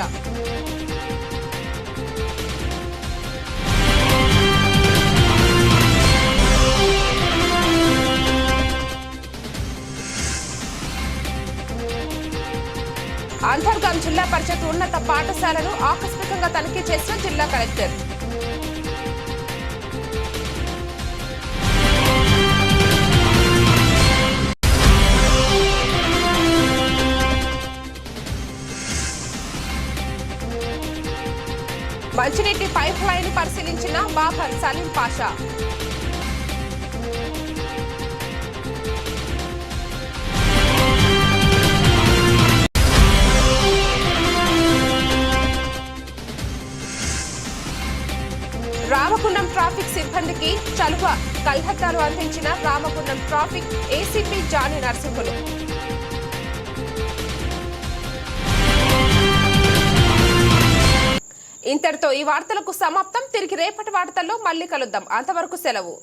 అంతర్గం జిల్లా పరిషత్ ఉన్నత పాఠశాలను ఆకస్మికంగా తనిఖీ చేసిన జిల్లా కలెక్టర్. మంచినీటి పైప్ లైన్ పరిశీలించిన బాబర్ సలీం పాషా. రామగుండం ట్రాఫిక్ సిబ్బందికి చలువ కల్హద్దాలు అందించిన రామగుండం ట్రాఫిక్ ఏసీపీ జానీ నరసింహులు. ఇంతటితో ఈ వార్తలకు సమాప్తం. తిరిగి రేపటి వార్తల్లో మళ్ళీ కలుద్దాం. అంతవరకు సెలవు.